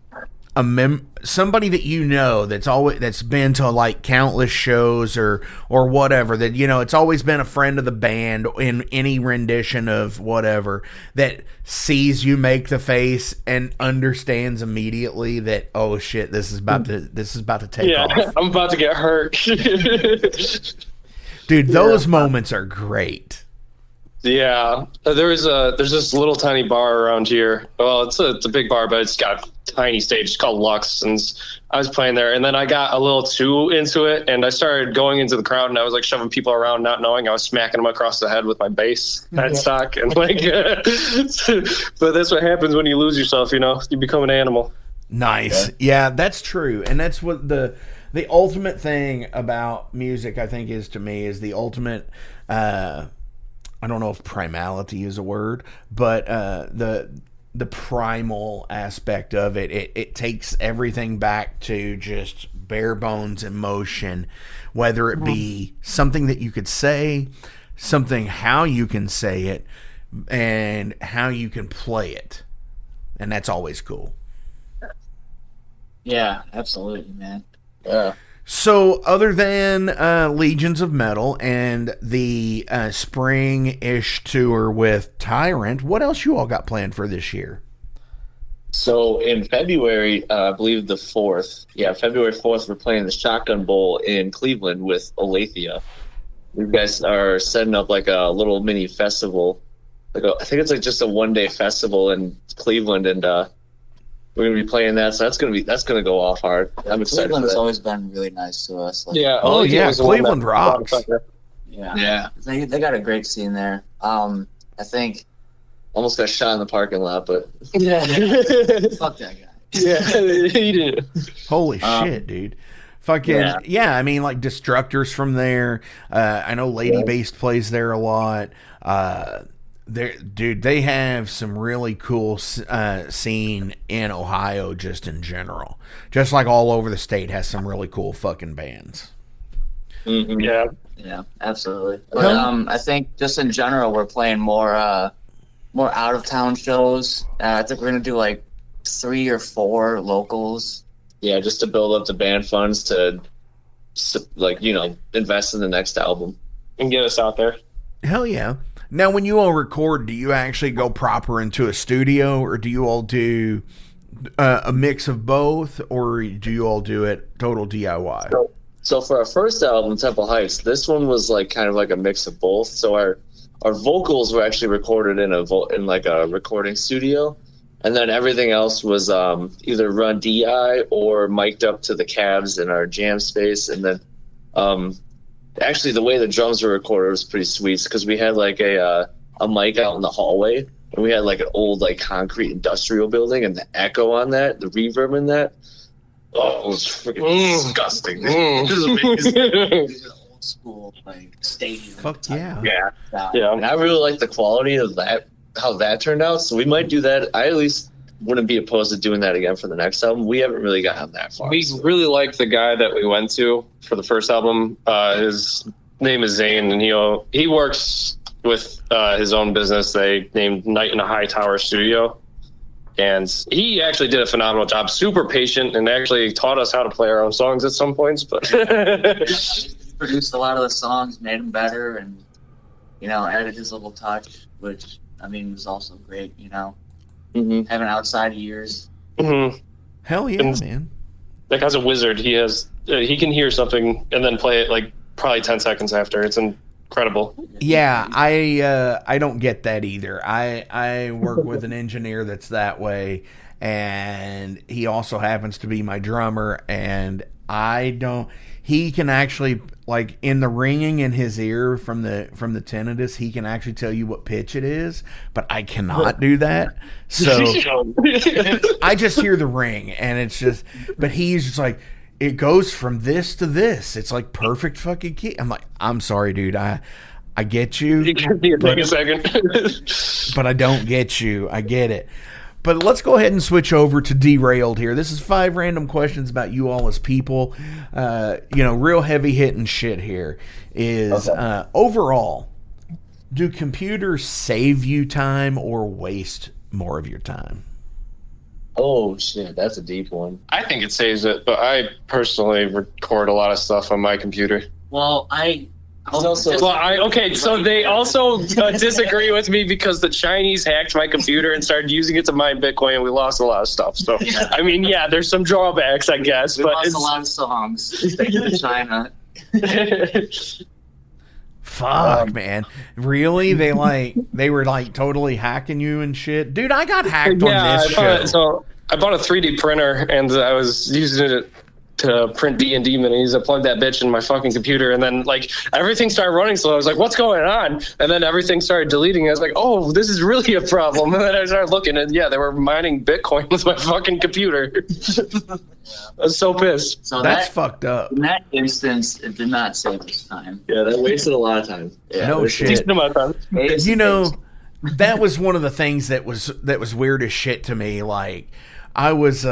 somebody that that's been to like countless shows or whatever, that it's always been a friend of the band in any rendition of whatever, that sees you make the face and understands immediately that, oh shit, this is about to take off. I'm about to get hurt. Dude, those moments are great. Yeah, there's this little tiny bar around here. Well, it's a big bar, but it's got a tiny stage. It's called Lux, and I was playing there, and then I got a little too into it, and I started going into the crowd, and I was like shoving people around, not knowing I was smacking them across the head with my bass headstock, and like. But that's what happens when you lose yourself. You become an animal. Nice, yeah, that's true, and that's what the the ultimate thing about music, I think, is the ultimate, I don't know if primality is a word, but the primal aspect of it. It takes everything back to just bare bones emotion, whether it be something that you could say, something how you can say it, and how you can play it. And that's always cool. Yeah, absolutely, man. Yeah. So, other than Legions of Metal and the spring-ish tour with Tyrant, what else you all got planned for this year? So in February, I believe the 4th, February 4th, we're playing the Shotgun Bowl in Cleveland with Alethea. You guys are setting up like a little mini festival. I think it's like just a one-day festival in Cleveland, and we're gonna be playing that. So that's gonna go off hard. I'm excited. Cleveland's always been really nice to us. Like, Yeah. Oh, Alethea yeah, was the one Cleveland that- rocks. yeah. They got a great scene there. I think. Almost got shot in the parking lot, but Yeah. Fuck that guy. Yeah, he did. Holy shit, dude. Fucking, yeah, I mean, like, Destructors from there. I know Shadebeast plays there a lot. Dude, they have some really cool scene in Ohio just in general. Just like all over the state has some really cool fucking bands. mm-hmm. Yeah. Yeah, absolutely. But I think just in general, we're playing more out of town shows. I think we're gonna do like 3 or 4 locals. Yeah, just to build up the band funds to, invest in the next album And get us out there. Hell yeah. Now, when you all record, do you actually go proper into a studio, or do you all do a mix of both, or do you all do it total DIY? So for our first album, Temple Heights, this one was like kind of like a mix of both. So our vocals were actually recorded in a recording studio, and then everything else was either run DI or mic'd up to the cabs in our jam space. And then actually the way the drums were recorded was pretty sweet because we had like a mic out in the hallway, and we had like an old like concrete industrial building, and the echo on that, the reverb in that, it was freaking disgusting. It was amazing. Old school like stadium. Fuck yeah. Yeah. And I really like the quality of that, how that turned out. So we might do that. I at least wouldn't be opposed to doing that again for the next album. We haven't really gotten that far. We really liked the guy that we went to for the first album. His name is Zane, and he works with his own business. They named Night in a High Tower Studio. And he actually did a phenomenal job, super patient, and actually taught us how to play our own songs at some points. But He produced a lot of the songs, made them better, and added his little touch, which was also great. Mm-hmm. Having outside ears. Mhm. Hell yeah, And- man. That guy's a wizard. He can hear something and then play it like probably 10 seconds after. It's incredible. Yeah, I don't get that either. I work with an engineer that's that way, and he also happens to be my drummer, and he can actually, like, in the ringing in his ear from the tinnitus, he can actually tell you what pitch it is, but I cannot do that. So I just hear the ring, and it's just, but he's just like, it goes from this to this. It's like perfect fucking key. I'm like, I'm sorry, dude. I get you. Take a second. But I don't get you. I get it. But let's go ahead and switch over to Derailed here. This is 5 random questions about you all as people. Real heavy hitting shit here is overall, do computers save you time or waste more of your time? Oh shit, that's a deep one. I think it saves it, but I personally record a lot of stuff on my computer. Well, So they also disagree with me because the Chinese hacked my computer and started using it to mine Bitcoin, and we lost a lot of stuff. So, there's some drawbacks, I guess. we but lost it's a lot of songs in China. Fuck, man. Really? They were like totally hacking you and shit? Dude, I got hacked on this show. So I bought a 3D printer, and I was using it to print D&D minis. I plugged that bitch in my fucking computer, and then like everything started running slow. I was like, what's going on? And then everything started deleting. I was like, oh, this is really a problem. And then I started looking, and yeah, they were mining Bitcoin with my fucking computer. I was so pissed. So That's fucked up. In that instance, it did not save us time. Yeah, that wasted a lot of time. Yeah, No shit. Decent amount of time. You know, that was one of the things that was weird as shit to me. Like, I was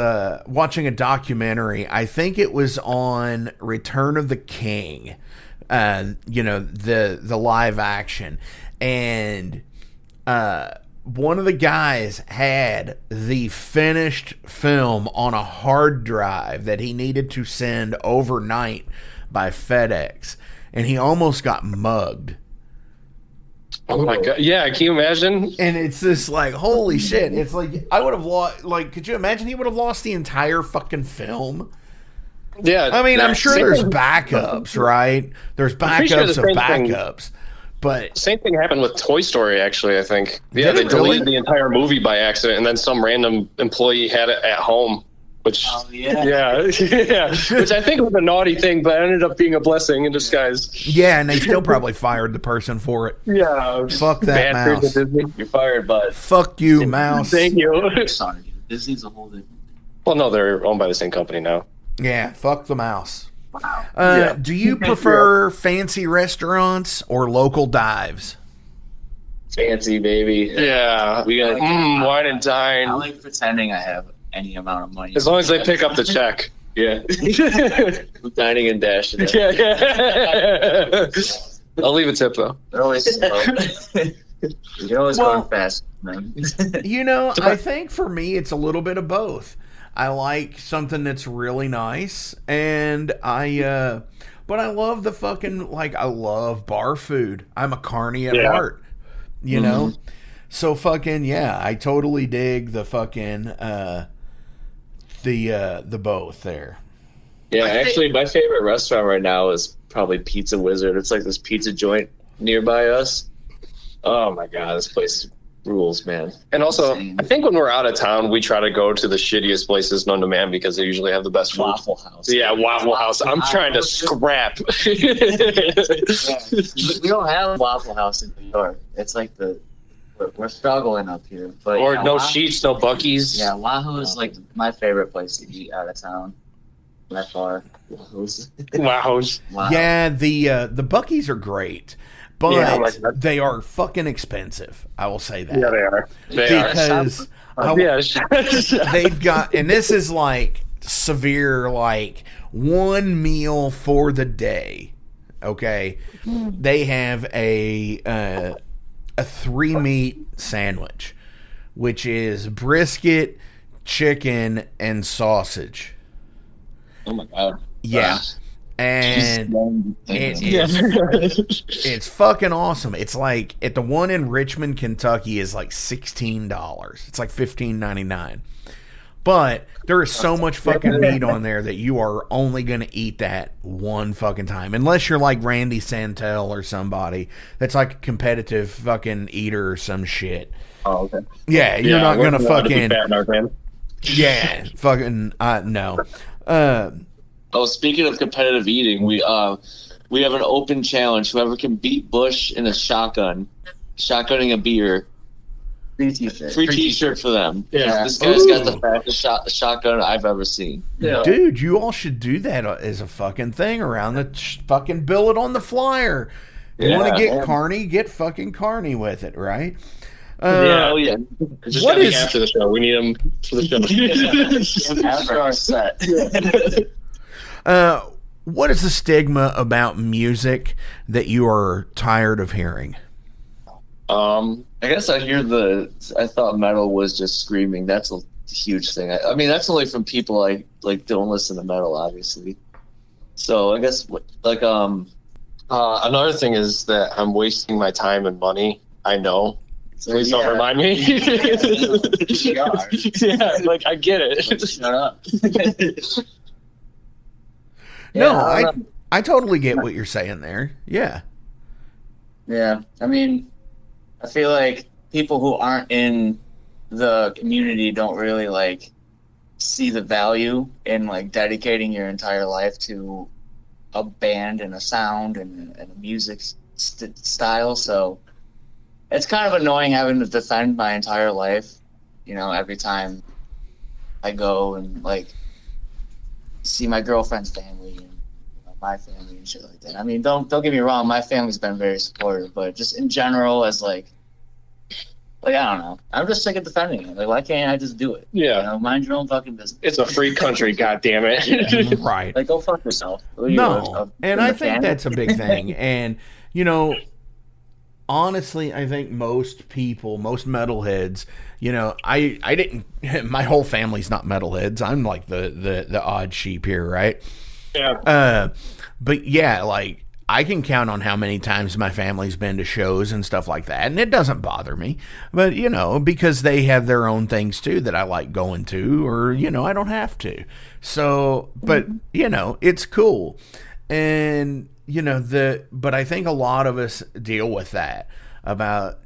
watching a documentary. I think it was on Return of the King. You know, the live action, and one of the guys had the finished film on a hard drive that he needed to send overnight by FedEx, and he almost got mugged. Oh my god! Yeah, can you imagine? And it's just like, holy shit! It's like I would have lost. Like, could you imagine he would have lost the entire fucking film? Yeah, I mean, I'm sure same there's thing- backups, right? There's pretty sure backups the of same thing- backups, but Same thing happened with Toy Story, actually, I think. Yeah, Did they it really? deleted the entire movie by accident, and then some random employee had it at home, which, Oh, yeah. yeah, which I think was a naughty thing, but ended up being a blessing in disguise. yeah, and they still probably fired the person for it. Yeah. Fuck that Bastards mouse. at Disney. You're fired, bud. Fuck you, mouse. Thank you. Sorry, dude. Disney's a whole different thing. Well, no, they're owned by the same company now. Yeah, fuck the mouse. Wow. Yeah. Do you prefer fancy restaurants or local dives? Fancy, baby. Yeah. We got Wine and I dine. like pretending I have any amount of money. As long as they pick up the check. yeah. Dining and dashing. it. Yeah. I'll leave a tip, though. They're always slow. You're always Well- going fast, man. You know, I think for me it's a little bit of both. I like something that's really nice, and but I love the fucking, like, I love bar food. I'm a carny at Yeah. heart, you know? So fucking, yeah, I totally dig the fucking, the both there. Yeah, actually, my favorite restaurant right now is probably Pizza Wizard. It's like this pizza joint nearby us. Oh my god, this place rules, man. And also, Insane. I think when we're out of town, we try to go to the shittiest places known to man because they usually have the best food. Waffle House. Yeah, Waffle House. I'm trying to scrap. We don't have Waffle House in New York. It's like we're struggling up here. But Or yeah, no Wahoo- sheets, no Buc-ee's. Yeah, Wahoo is like my favorite place to eat out of town. By far. Wahoo's. Wahoo. Yeah, the Buc-ee's are great, but Yeah, I like that. they are fucking expensive. I will say that. Yeah, they are. They are. Because they've got, and this is like severe, like one meal for the day. Okay, they have a 3-meat sandwich, which is brisket, chicken, and sausage. Oh my god. Yeah, and it's fucking awesome. It's like at the one in Richmond, Kentucky, is like $16. It's like $15.99. But there is so much fucking meat on there that you are only gonna eat that one fucking time, unless you're like Randy Santel or somebody that's like a competitive fucking eater or some shit. Oh, okay. Yeah, you're not we're gonna allowed to be fucking fat in our band. yeah, fucking no. Oh, speaking of competitive eating, we have an open challenge. Whoever can beat Bush in a shotgunning a beer, Free t-shirt. free T-shirt for them. Yeah. This guy's got the fastest shotgun I've ever seen. Yeah. Dude, you all should do that as a fucking thing around the fucking bill it on the flyer. You Yeah, want to get man. carny? Get fucking carny with it, right? Yeah. Yeah. Just What gotta be is- after the show. We need them for the show. After our set. What is the stigma about music that you are tired of hearing? I guess I thought metal was just screaming. That's a huge thing. I mean, that's only from people I like don't listen to metal, obviously. So I guess Another thing is that I'm wasting my time and money. I know. Please don't remind me. Yeah, like I get it. Shut up. No, Yeah, I I totally get what you're saying there. Yeah. Yeah, I mean, I feel like people who aren't in the community don't really like see the value in like dedicating your entire life to a band and a sound and a music style. So it's kind of annoying having to defend my entire life, you know, every time I go and like see my girlfriend's family and my family and shit like that. I mean, don't get me wrong, my family's been very supportive, but just in general, as like I don't know, I'm just sick of defending it. Like, why can't I just do it? Yeah, you know, mind your own fucking business. It's a free country, goddammit. Right. Like, go fuck yourself. No, and I think that's a big thing. And you know, honestly, I think most people, most metalheads, you know, I didn't. My whole family's not metalheads. I'm like the odd sheep here, right? Yeah. But yeah, like I can count on how many times my family's been to shows and stuff like that, and it doesn't bother me. But you know, because they have their own things too that I like going to, or you know, I don't have to. So, but you know, it's cool, and you know but I think a lot of us deal with that about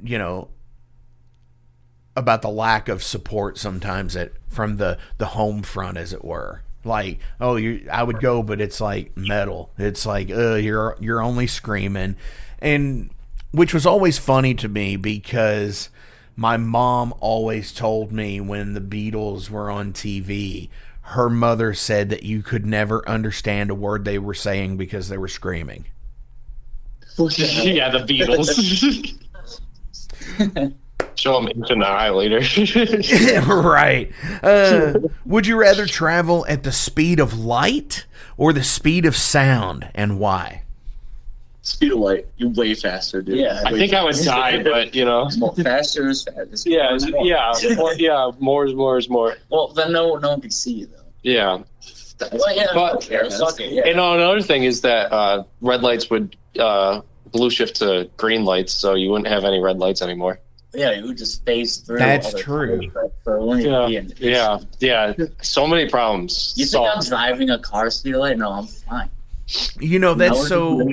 about the lack of support sometimes from the home front, as it were. Like, oh, I would go, but it's like metal. It's like, you're only screaming, and which was always funny to me because my mom always told me when the Beatles were on TV, her mother said that you could never understand a word they were saying because they were screaming. Yeah, the Beatles. Show them into the eye later. Right. Would you rather travel at the speed of light or the speed of sound, and why? Speed of light. You're way faster, dude. Yeah. I think I would die, but you know. Faster is faster. Yeah. More is more. Well, then no one can see you, though. Yeah. Well, yeah, But and another thing is that red lights would blue shift to green lights, so you wouldn't have any red lights anymore. Yeah, you would just phase through. That's all the true. Yeah. So many problems. You think I'm driving a car speed of light? No, I'm fine. You know, that's so.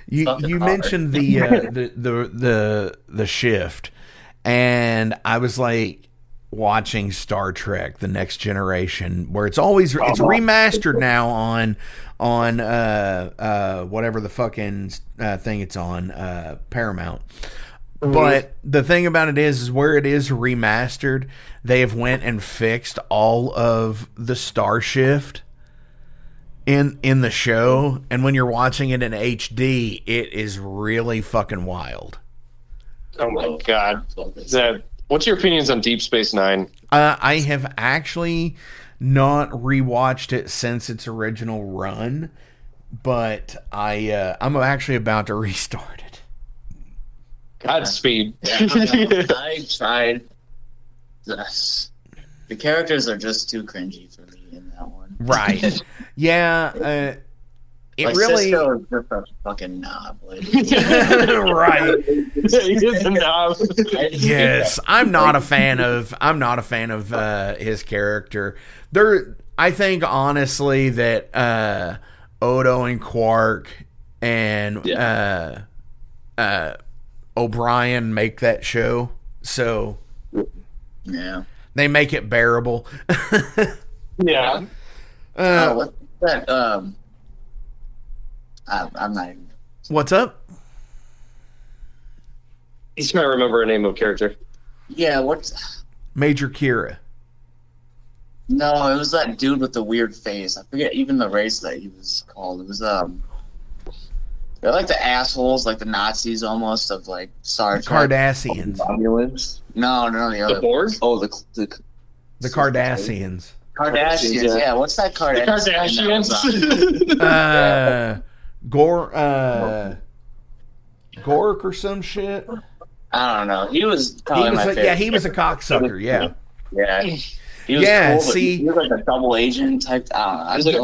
You Fucking mentioned the shift, and I was like watching Star Trek: The Next Generation, where it's remastered now on whatever the fucking thing it's on, Paramount. But the thing about it is where it is remastered, they have went and fixed all of the star shift in the show, and when you're watching it in HD, it is really fucking wild. Oh my god! What's your opinions on Deep Space Nine? I have actually not rewatched it since its original run, but I'm actually about to restart it. Godspeed. I tried. The characters are just too cringy for me in that one. Right. Yeah. It like really. Cisco is just a fucking knob. Like. Right. He's a knob. Yes, I'm not a fan of his character. I think honestly that Odo and Quark and O'Brien make that show, so yeah, they make it bearable. Yeah. What's that? I'm not even. What's up? He's trying to remember a name of a character. Yeah, what's Major Kira. No, it was that dude with the weird face. I forget even the race that he was called. It was they're like the assholes, like the Nazis almost of like Star Trek. Cardassians. No, the other. The Borg? Oh, the Cardassians. Kardashians. Yeah, what's that Kardashian? Gork or some shit. I don't know. He was probably my favorite. Yeah, he was a cocksucker. Yeah. Yeah. He was cool, see, he was like a double agent type. I was like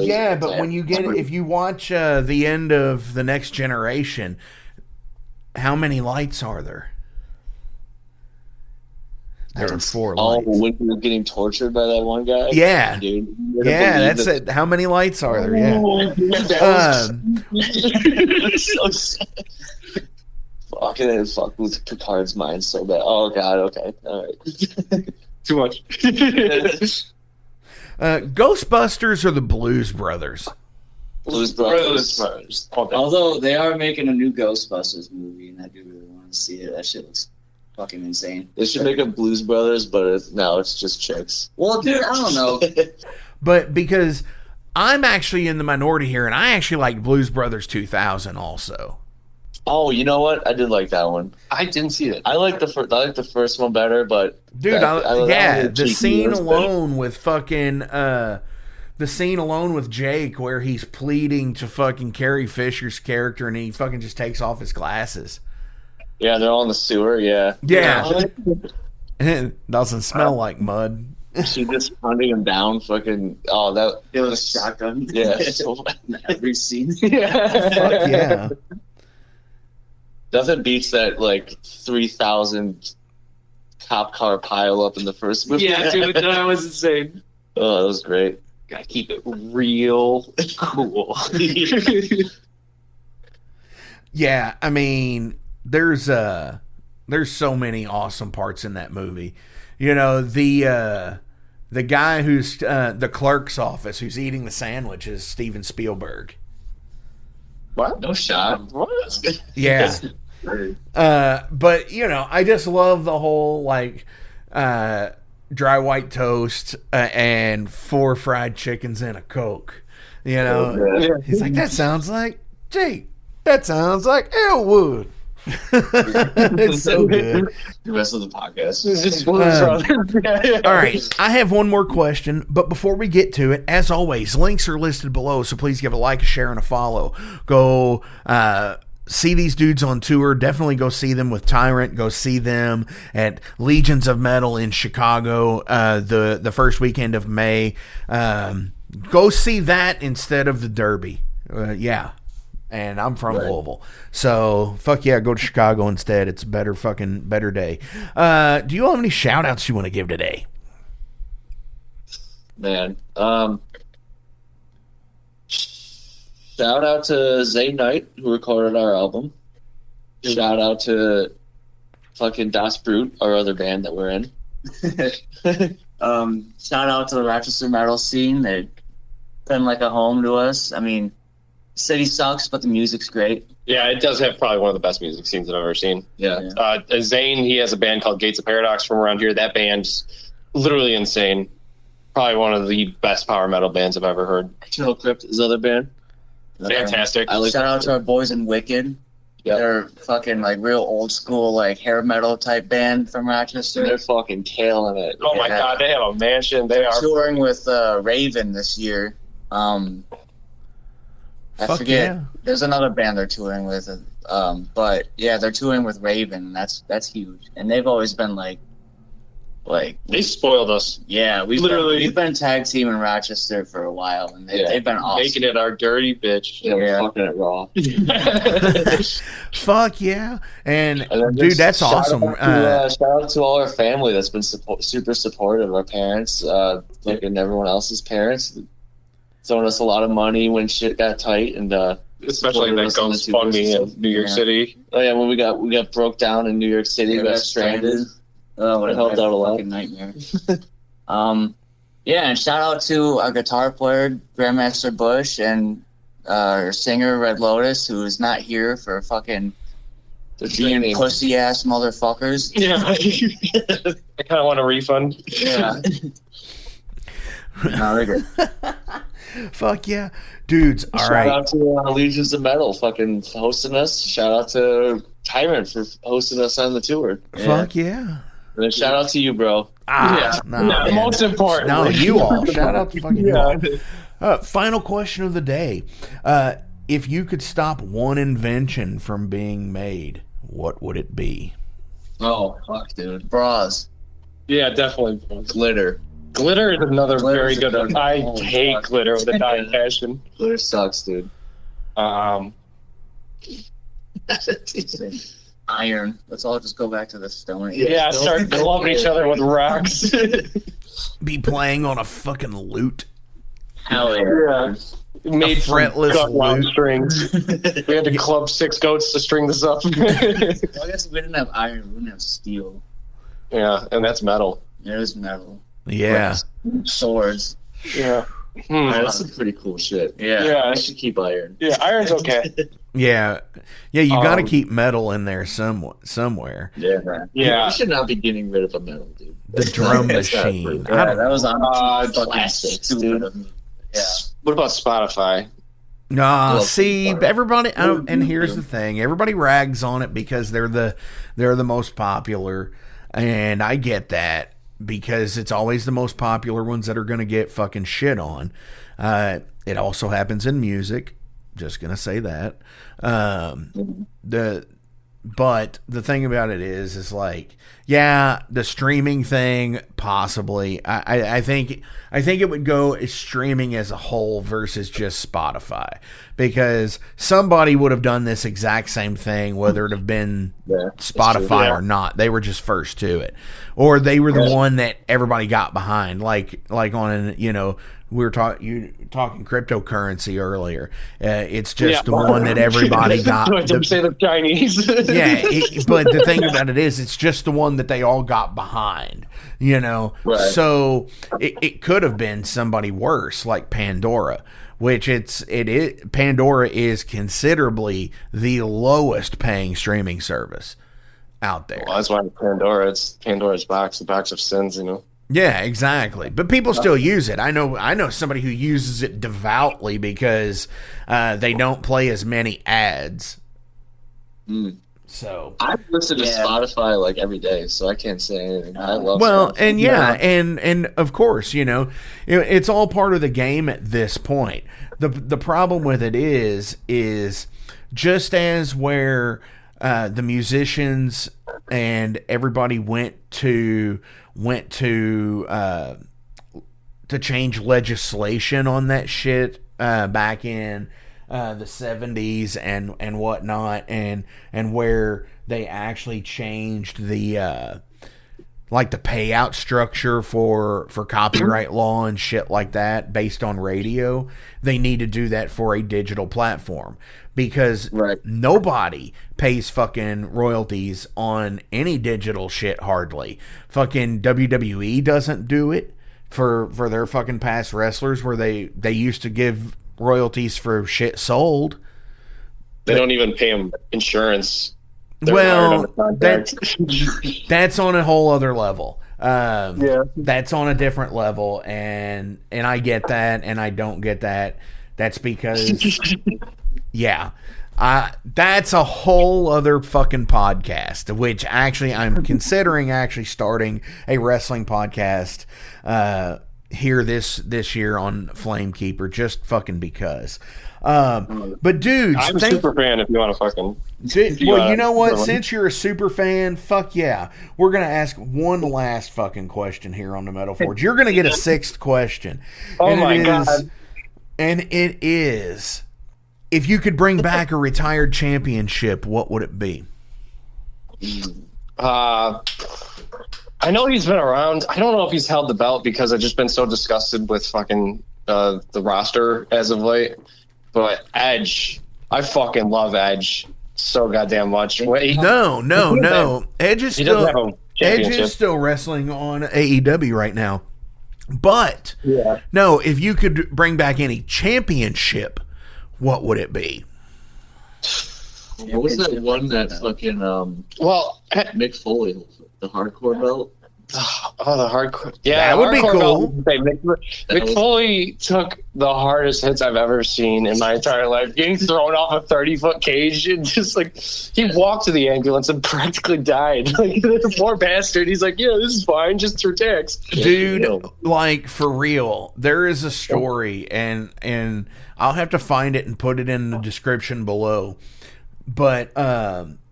yeah, but when you if you watch the end of The Next Generation, how many lights are there? There are 4 lights. Oh, when we were getting tortured by that one guy? Yeah. Dude. Yeah, that's it. How many lights are there? Fuck with Picard's mind so bad. Oh, God, okay. All right. Too much. Ghostbusters or the Blues Brothers? Blues Brothers. Although they are making a new Ghostbusters movie, and I do really want to see it. That shit looks fucking insane. They should make a Blues Brothers, but now it's just chicks. Well, dude, I don't know. But because I'm actually in the minority here, and I actually like Blues Brothers 2000 also. Oh, you know what? I did like that one. I didn't see it. I like the first one better, but dude, the scene alone with fucking the scene alone with Jake where he's pleading to fucking Carrie Fisher's character, and he fucking just takes off his glasses. Yeah, they're all in the sewer. Yeah. It doesn't smell like mud. She just hunting him down. Fucking It was a shotgun. Yeah. Every scene. Fuck yeah. Nothing beats that 3,000 cop car pile up in the first movie. Yeah, dude, that was insane. Oh, that was great. Gotta keep it real cool. Yeah, I mean, there's so many awesome parts in that movie. You know, the guy who's the clerk's office who's eating the sandwich is Steven Spielberg. What? No shot. What? Yeah. But you know, I just love the whole dry white toast and 4 fried chickens and a Coke. You know, he's like, that sounds like Jake. That sounds like Elwood. It's so good. The rest of the podcast. All right, I have one more question, but before we get to it, as always, links are listed below, so please give a like, a share, and a follow. Go see these dudes on tour. Definitely go see them with Tyrant. Go see them at Legions of Metal in Chicago the first weekend of May. Go see that instead of the Derby. Yeah. And I'm from Louisville. So, fuck yeah, go to Chicago instead. It's a better day. Do you have any shout-outs you want to give today? Man. Shout out to Zane Knight, who recorded our album. Shout out to fucking Das Brute, our other band that we're in. Shout out to the Rochester metal scene. They've been like a home to us. I mean, city sucks, but the music's great. Yeah, it does have probably one of the best music scenes I've ever seen. Yeah. Zane, he has a band called Gates of Paradox from around here. That band's literally insane. Probably one of the best power metal bands I've ever heard. Eternal Crypt, his other band. Fantastic. Shout out to our boys in Wicked. Yep. They're fucking real old school hair metal type band from Rochester. They're fucking killing it. Oh my god, they have a mansion. They are touring with Raven this year. I forget. Yeah. There's another band they're touring with, but yeah, they're touring with Raven. That's huge, and they've always been like they spoiled us. Yeah, we've been tag team in Rochester for a while, and they've been awesome. Making it our dirty bitch. Yeah, fucking it raw. Fuck yeah, and dude, that's awesome. Shout out to all our family that's been super supportive. Our parents, and everyone else's parents. Throwing us a lot of money when shit got tight, and especially that GoFundMe in New York City. Oh yeah, when we got broke down in New York City, we got stranded. Oh, it helped out a lot. Nightmare. Yeah, and shout out to our guitar player Grandmaster Bush and our singer Red Lotus, who is not here for fucking being pussy ass motherfuckers. Yeah, I kind of want a refund. Yeah. No, they're good. Fuck yeah, dudes! All right. Shout out to Legions of Metal, fucking hosting us. Shout out to Tyrant for hosting us on the tour. Fuck yeah! And then shout out to you, bro. Most important. No, you all. Shout out to fucking you all. Final question of the day: if you could stop one invention from being made, what would it be? Oh fuck, dude! Bras. Yeah, definitely glitter. Glitter is another very good one. I hate glitter with a dying passion. Glitter sucks, dude. Iron. Let's all just go back to the stone. Yeah, start clubbing each other with rocks. Be playing on a fucking lute. Hell yeah. Made fretless lute strings. We had to club 6 goats to string this up. Well, I guess we didn't have iron. We didn't have steel. Yeah, and that's metal. It was metal. Yeah. Swords. Yeah. That's some pretty cool shit. Yeah. I should keep iron. Yeah, iron's okay. Yeah. You got to keep metal in there somewhere. Yeah, man. Yeah. We should not be getting rid of a metal, dude. The drum machine. Yeah, that was on classics, dude. Yeah. What about Spotify? See, everybody, and here's the thing: everybody rags on it because they're the most popular, and I get that because it's always the most popular ones that are going to get fucking shit on. It also happens in music. Just gonna say that. But the thing about it is like, yeah, the streaming thing possibly. I think it would go as streaming as a whole versus just Spotify, because somebody would have done this exact same thing, whether it have been Spotify or not. They were just first to it, or they were the one that everybody got behind. Like on we were talking cryptocurrency earlier. It's just the one that everybody got. Don't say the Chinese. Yeah, but the thing about it is, it's just the one that they all got behind. Right. So it could have been somebody worse, like Pandora, which it is. Pandora is considerably the lowest paying streaming service out there. Well, that's why it's Pandora's box, the box of sins. Yeah, exactly. But people still use it. I know somebody who uses it devoutly because they don't play as many ads. So I listen to Spotify like every day, so I can't say anything. I love Spotify. And of course, it's all part of the game at this point. The problem with it is just as where the musicians and everybody went to change legislation on that shit back in the 70s and whatnot, and where they actually changed the like the payout structure for copyright law and shit like that based on radio. They need to do that for a digital platform, because nobody pays fucking royalties on any digital shit hardly. Fucking WWE doesn't do it for their fucking past wrestlers, where they used to give royalties for shit sold. They don't even pay them insurance. Well, that's on a whole other level. That's on a different level, and I get that, and I don't get that. That's because, that's a whole other fucking podcast, which actually I'm considering actually starting a wrestling podcast here this year on Flamekeeper, just fucking because. But dude, I'm a super fan if you want to fucking. Well, you know what? Since you're a super fan, fuck yeah, we're gonna ask one last fucking question here on the Metal Forge. You're gonna get a sixth question. Oh my god! And it is, if you could bring back a retired championship, what would it be? I know he's been around. I don't know if he's held the belt because I've just been so disgusted with fucking the roster as of late. But Edge, I fucking love Edge so goddamn much. No. Edge is still wrestling on AEW right now. But no, if you could bring back any championship, what would it be? What was that one that fucking Mick Foley, the hardcore belt? Oh, the hardcore. Yeah, that would be cool. Mick Foley took the hardest hits I've ever seen in my entire life. Getting thrown off a 30-foot cage and just like he walked to the ambulance and practically died. Like the poor bastard. He's like, yeah, this is fine, just through text. Dude, like for real, there is a story, and I'll have to find it and put it in the description below. But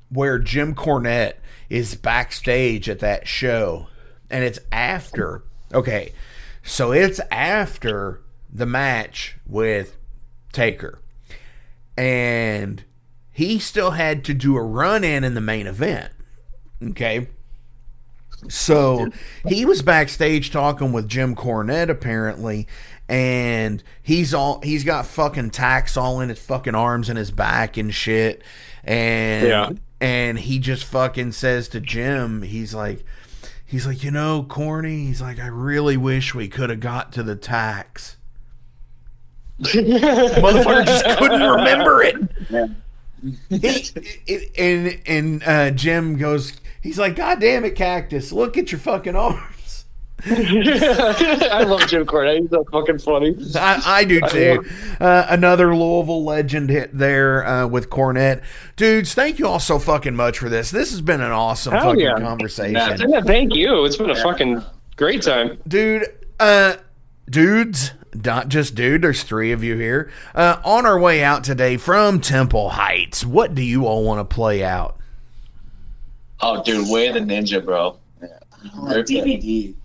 where Jim Cornette is backstage at that show. And it's after, it's after the match with Taker. And he still had to do a run-in in the main event. Okay? So he was backstage talking with Jim Cornette, apparently, and he's got fucking tacks all in his fucking arms and his back and shit. And he just fucking says to Jim, he's like, He's like, you know, Corny, he's like, I really wish we could have got to the tax. Motherfucker just couldn't remember it. Jim goes, he's like, God damn it, Cactus, look at your fucking arms. I love Jim Cornette. He's so fucking funny. I do too. Another Louisville legend hit there with Cornette. Dudes, thank you all so fucking much for this. This has been an awesome conversation. Yeah, thank you. It's been a fucking great time. Dude, dudes, not just dude, there's 3 of you here. On our way out today from Temple Heights, what do you all want to play out? Oh, dude, Way of the Ninja, bro. Yeah. DVD.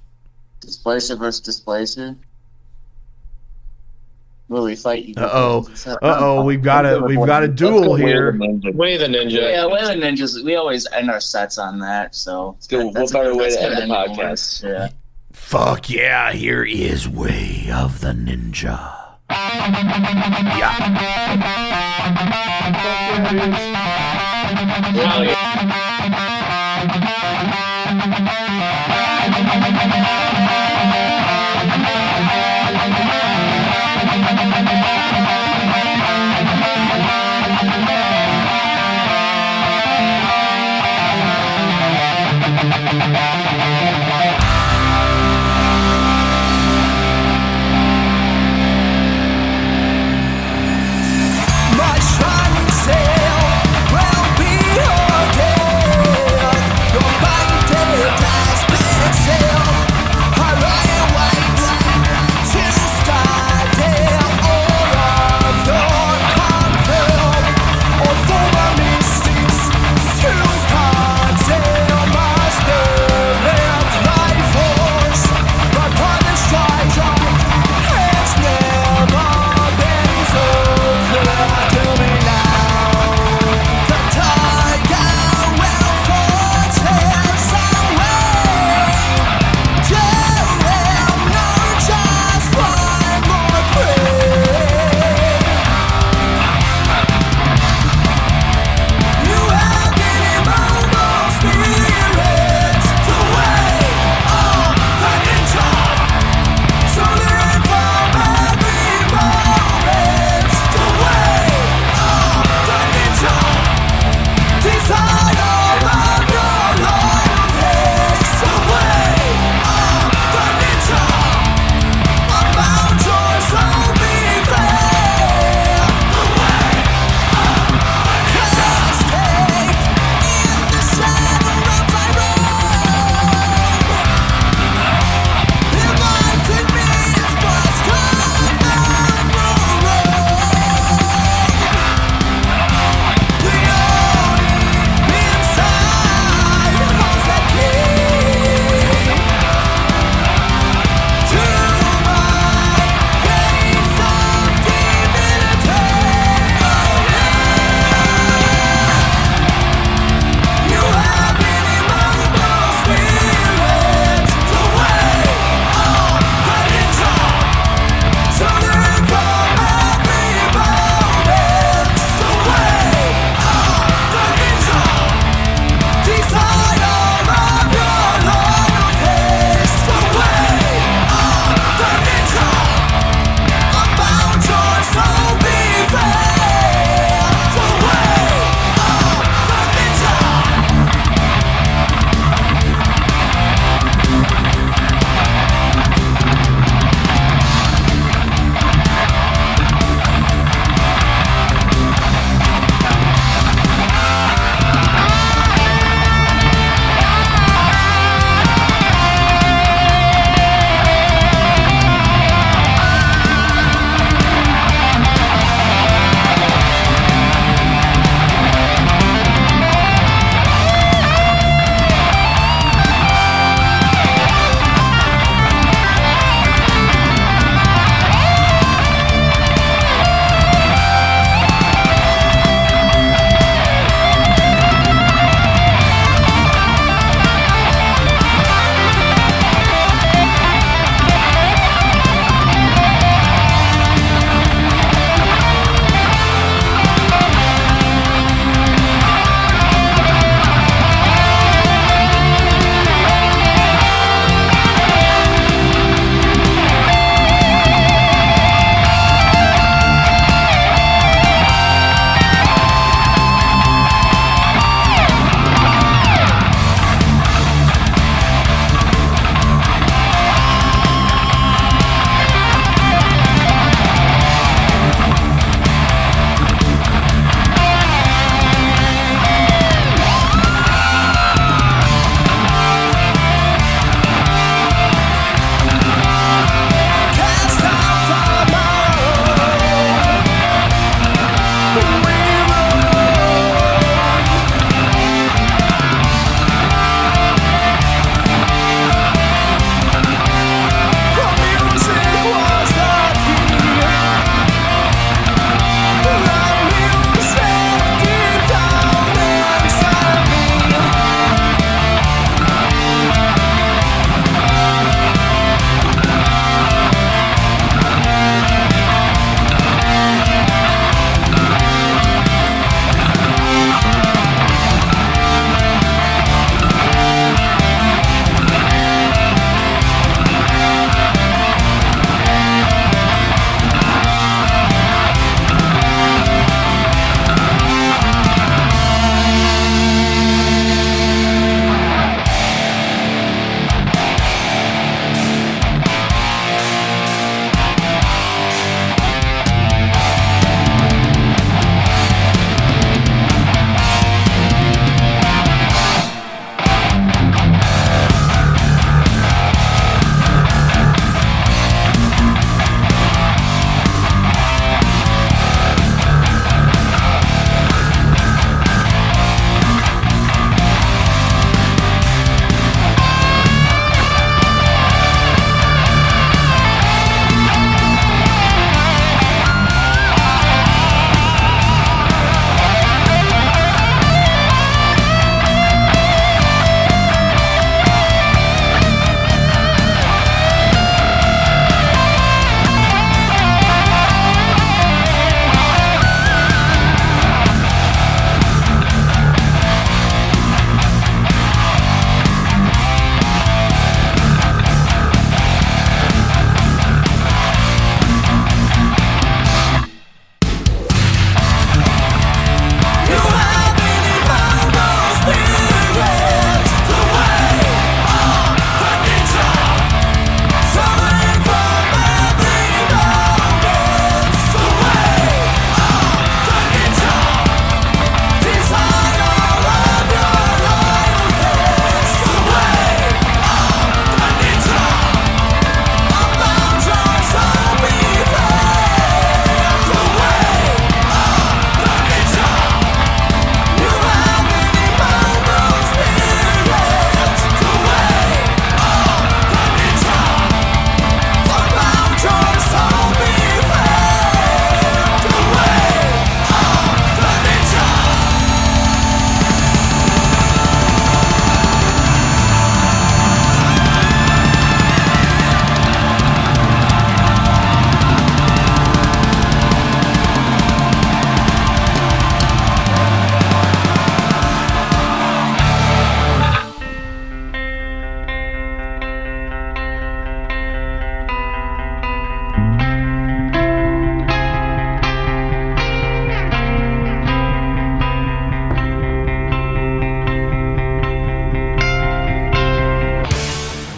Displacer versus Displacer. Will we fight you? We've got a duel here. Way of the Ninja. Yeah, Way of the Ninjas. We always end our sets on that, so it's good. What better way to end the podcast? Yeah. Fuck yeah, here is Way of the Ninja. Yeah. Hell yeah. My shining sail will be your day.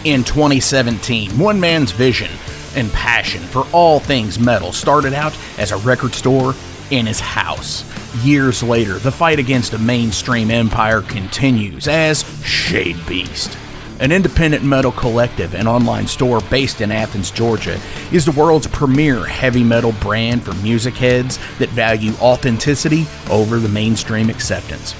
In 2017, one man's vision and passion for all things metal started out as a record store in his house. Years later, the fight against a mainstream empire continues as Shadebeast. An independent metal collective and online store based in Athens, Georgia, is the world's premier heavy metal brand for music heads that value authenticity over the mainstream acceptance.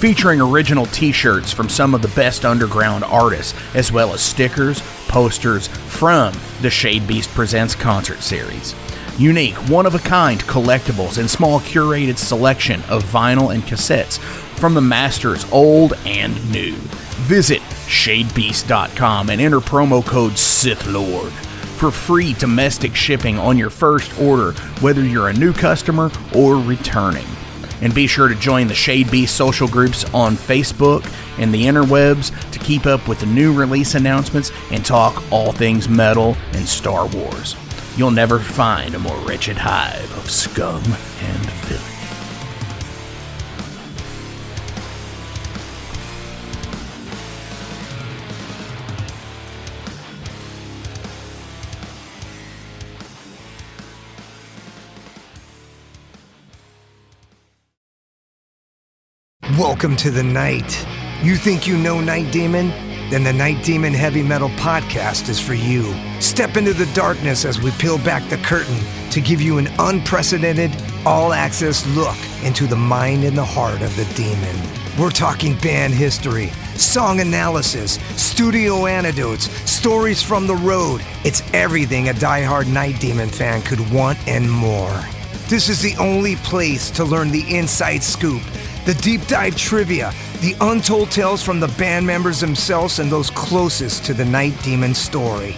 Featuring original t-shirts from some of the best underground artists, as well as stickers, posters from the Shadebeast Presents concert series. Unique, one-of-a-kind collectibles and small curated selection of vinyl and cassettes from the masters old and new. Visit shadebeast.com and enter promo code SithLord for free domestic shipping on your first order, whether you're a new customer or returning. And be sure to join the Shadebeast social groups on Facebook and the interwebs to keep up with the new release announcements and talk all things metal and Star Wars. You'll never find a more wretched hive of scum and filth. Welcome to the night. You think you know Night Demon? Then the Night Demon Heavy Metal Podcast is for you. Step into the darkness as we peel back the curtain to give you an unprecedented, all-access look into the mind and the heart of the demon. We're talking band history, song analysis, studio anecdotes, stories from the road. It's everything a diehard Night Demon fan could want and more. This is the only place to learn the inside scoop, the deep dive trivia, the untold tales from the band members themselves and those closest to the Night Demon story.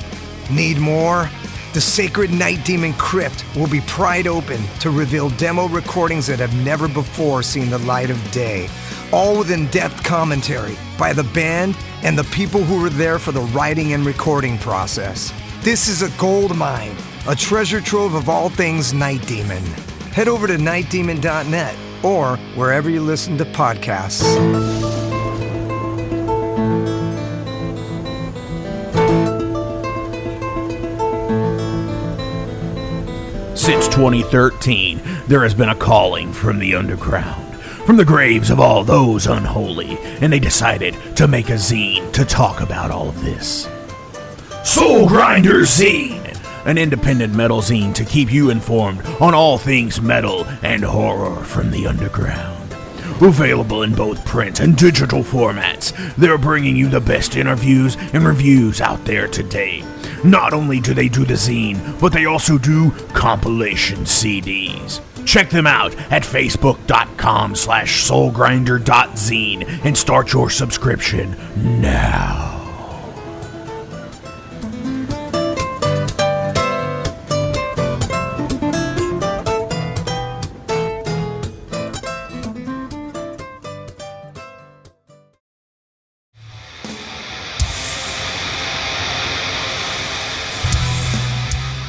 Need more? The Sacred Night Demon Crypt will be pried open to reveal demo recordings that have never before seen the light of day, all with in-depth commentary by the band and the people who were there for the writing and recording process. This is a gold mine, a treasure trove of all things Night Demon. Head over to nightdemon.net or wherever you listen to podcasts. Since 2013, there has been a calling from the underground, from the graves of all those unholy, and they decided to make a zine to talk about all of this. Soulgrinder Zine! An independent metal zine to keep you informed on all things metal and horror from the underground. Available in both print and digital formats, they're bringing you the best interviews and reviews out there today. Not only do they do the zine, but they also do compilation CDs. Check them out at facebook.com/soulgrinder.zine and start your subscription now.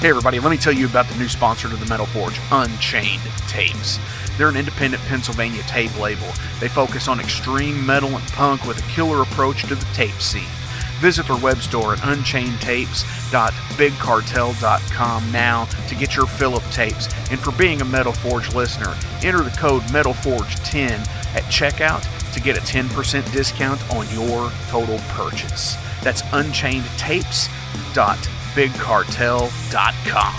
Hey everybody, let me tell you about the new sponsor to the Metal Forge, Unchained Tapes. They're an independent Pennsylvania tape label. They focus on extreme metal and punk with a killer approach to the tape scene. Visit their web store at unchainedtapes.bigcartel.com now to get your fill of tapes. And for being a Metal Forge listener, enter the code METALFORGE10 at checkout to get a 10% discount on your total purchase. That's unchainedtapes.bigcartel.com.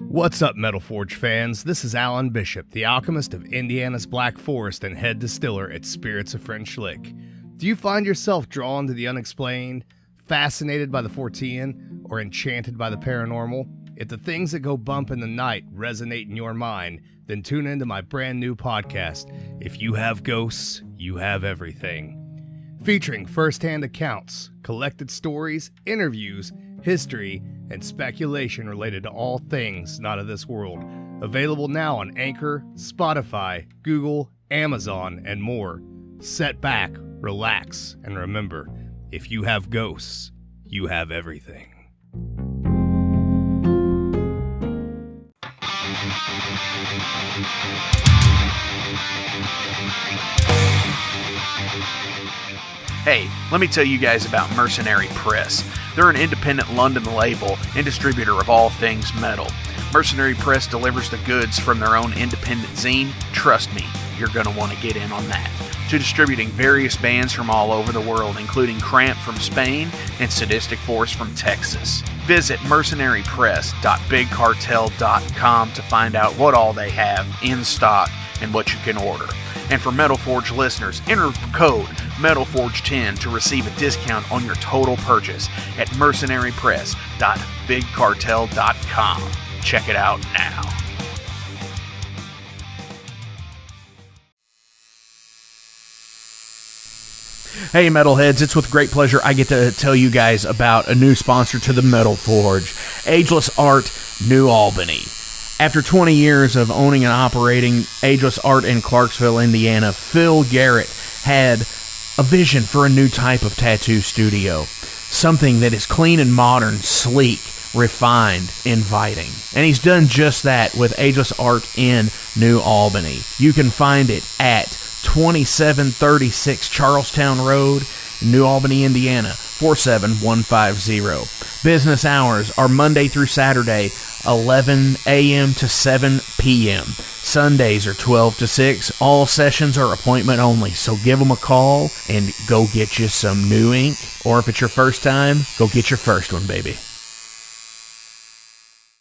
What's up, Metal Forge fans? This is Alan Bishop, the alchemist of Indiana's Black Forest and head distiller at Spirits of French Lick. Do you find yourself drawn to the unexplained, fascinated by the Fortean, or enchanted by the paranormal? If the things that go bump in the night resonate in your mind, then tune into my brand new podcast, If You Have Ghosts, You Have Everything. Featuring first-hand accounts, collected stories, interviews, history, and speculation related to all things not of this world. Available now on Anchor, Spotify, Google, Amazon, and more. Set back, relax, and remember, if you have ghosts, you have everything. Hey, let me tell you guys about Mercenary Press. They're an independent London label and distributor of all things metal. Mercenary Press delivers the goods from their own independent zine. Trust me, you're going to want to get in on that. To distributing various bands from all over the world, including Cramp from Spain and Sadistic Force from Texas. Visit mercenarypress.bigcartel.com to find out what all they have in stock and what you can order. And for Metal Forge listeners, enter code METALFORGE10 to receive a discount on your total purchase at mercenarypress.bigcartel.com. Check it out now. Hey Metalheads, it's with great pleasure I get to tell you guys about a new sponsor to the Metal Forge, Ageless Art, New Albany. After 20 years of owning and operating Ageless Art in Clarksville, Indiana, Phil Garrett had a vision for a new type of tattoo studio. Something that is clean and modern, sleek, refined, inviting. And he's done just that with Ageless Art in New Albany. You can find it at 2736 Charlestown Road, New Albany, Indiana, 47150. Business hours are Monday through Saturday, 11 a.m. to 7 p.m. Sundays are 12 to 6. All sessions are appointment only, so give them a call and go get you some new ink. Or if it's your first time, go get your first one, baby.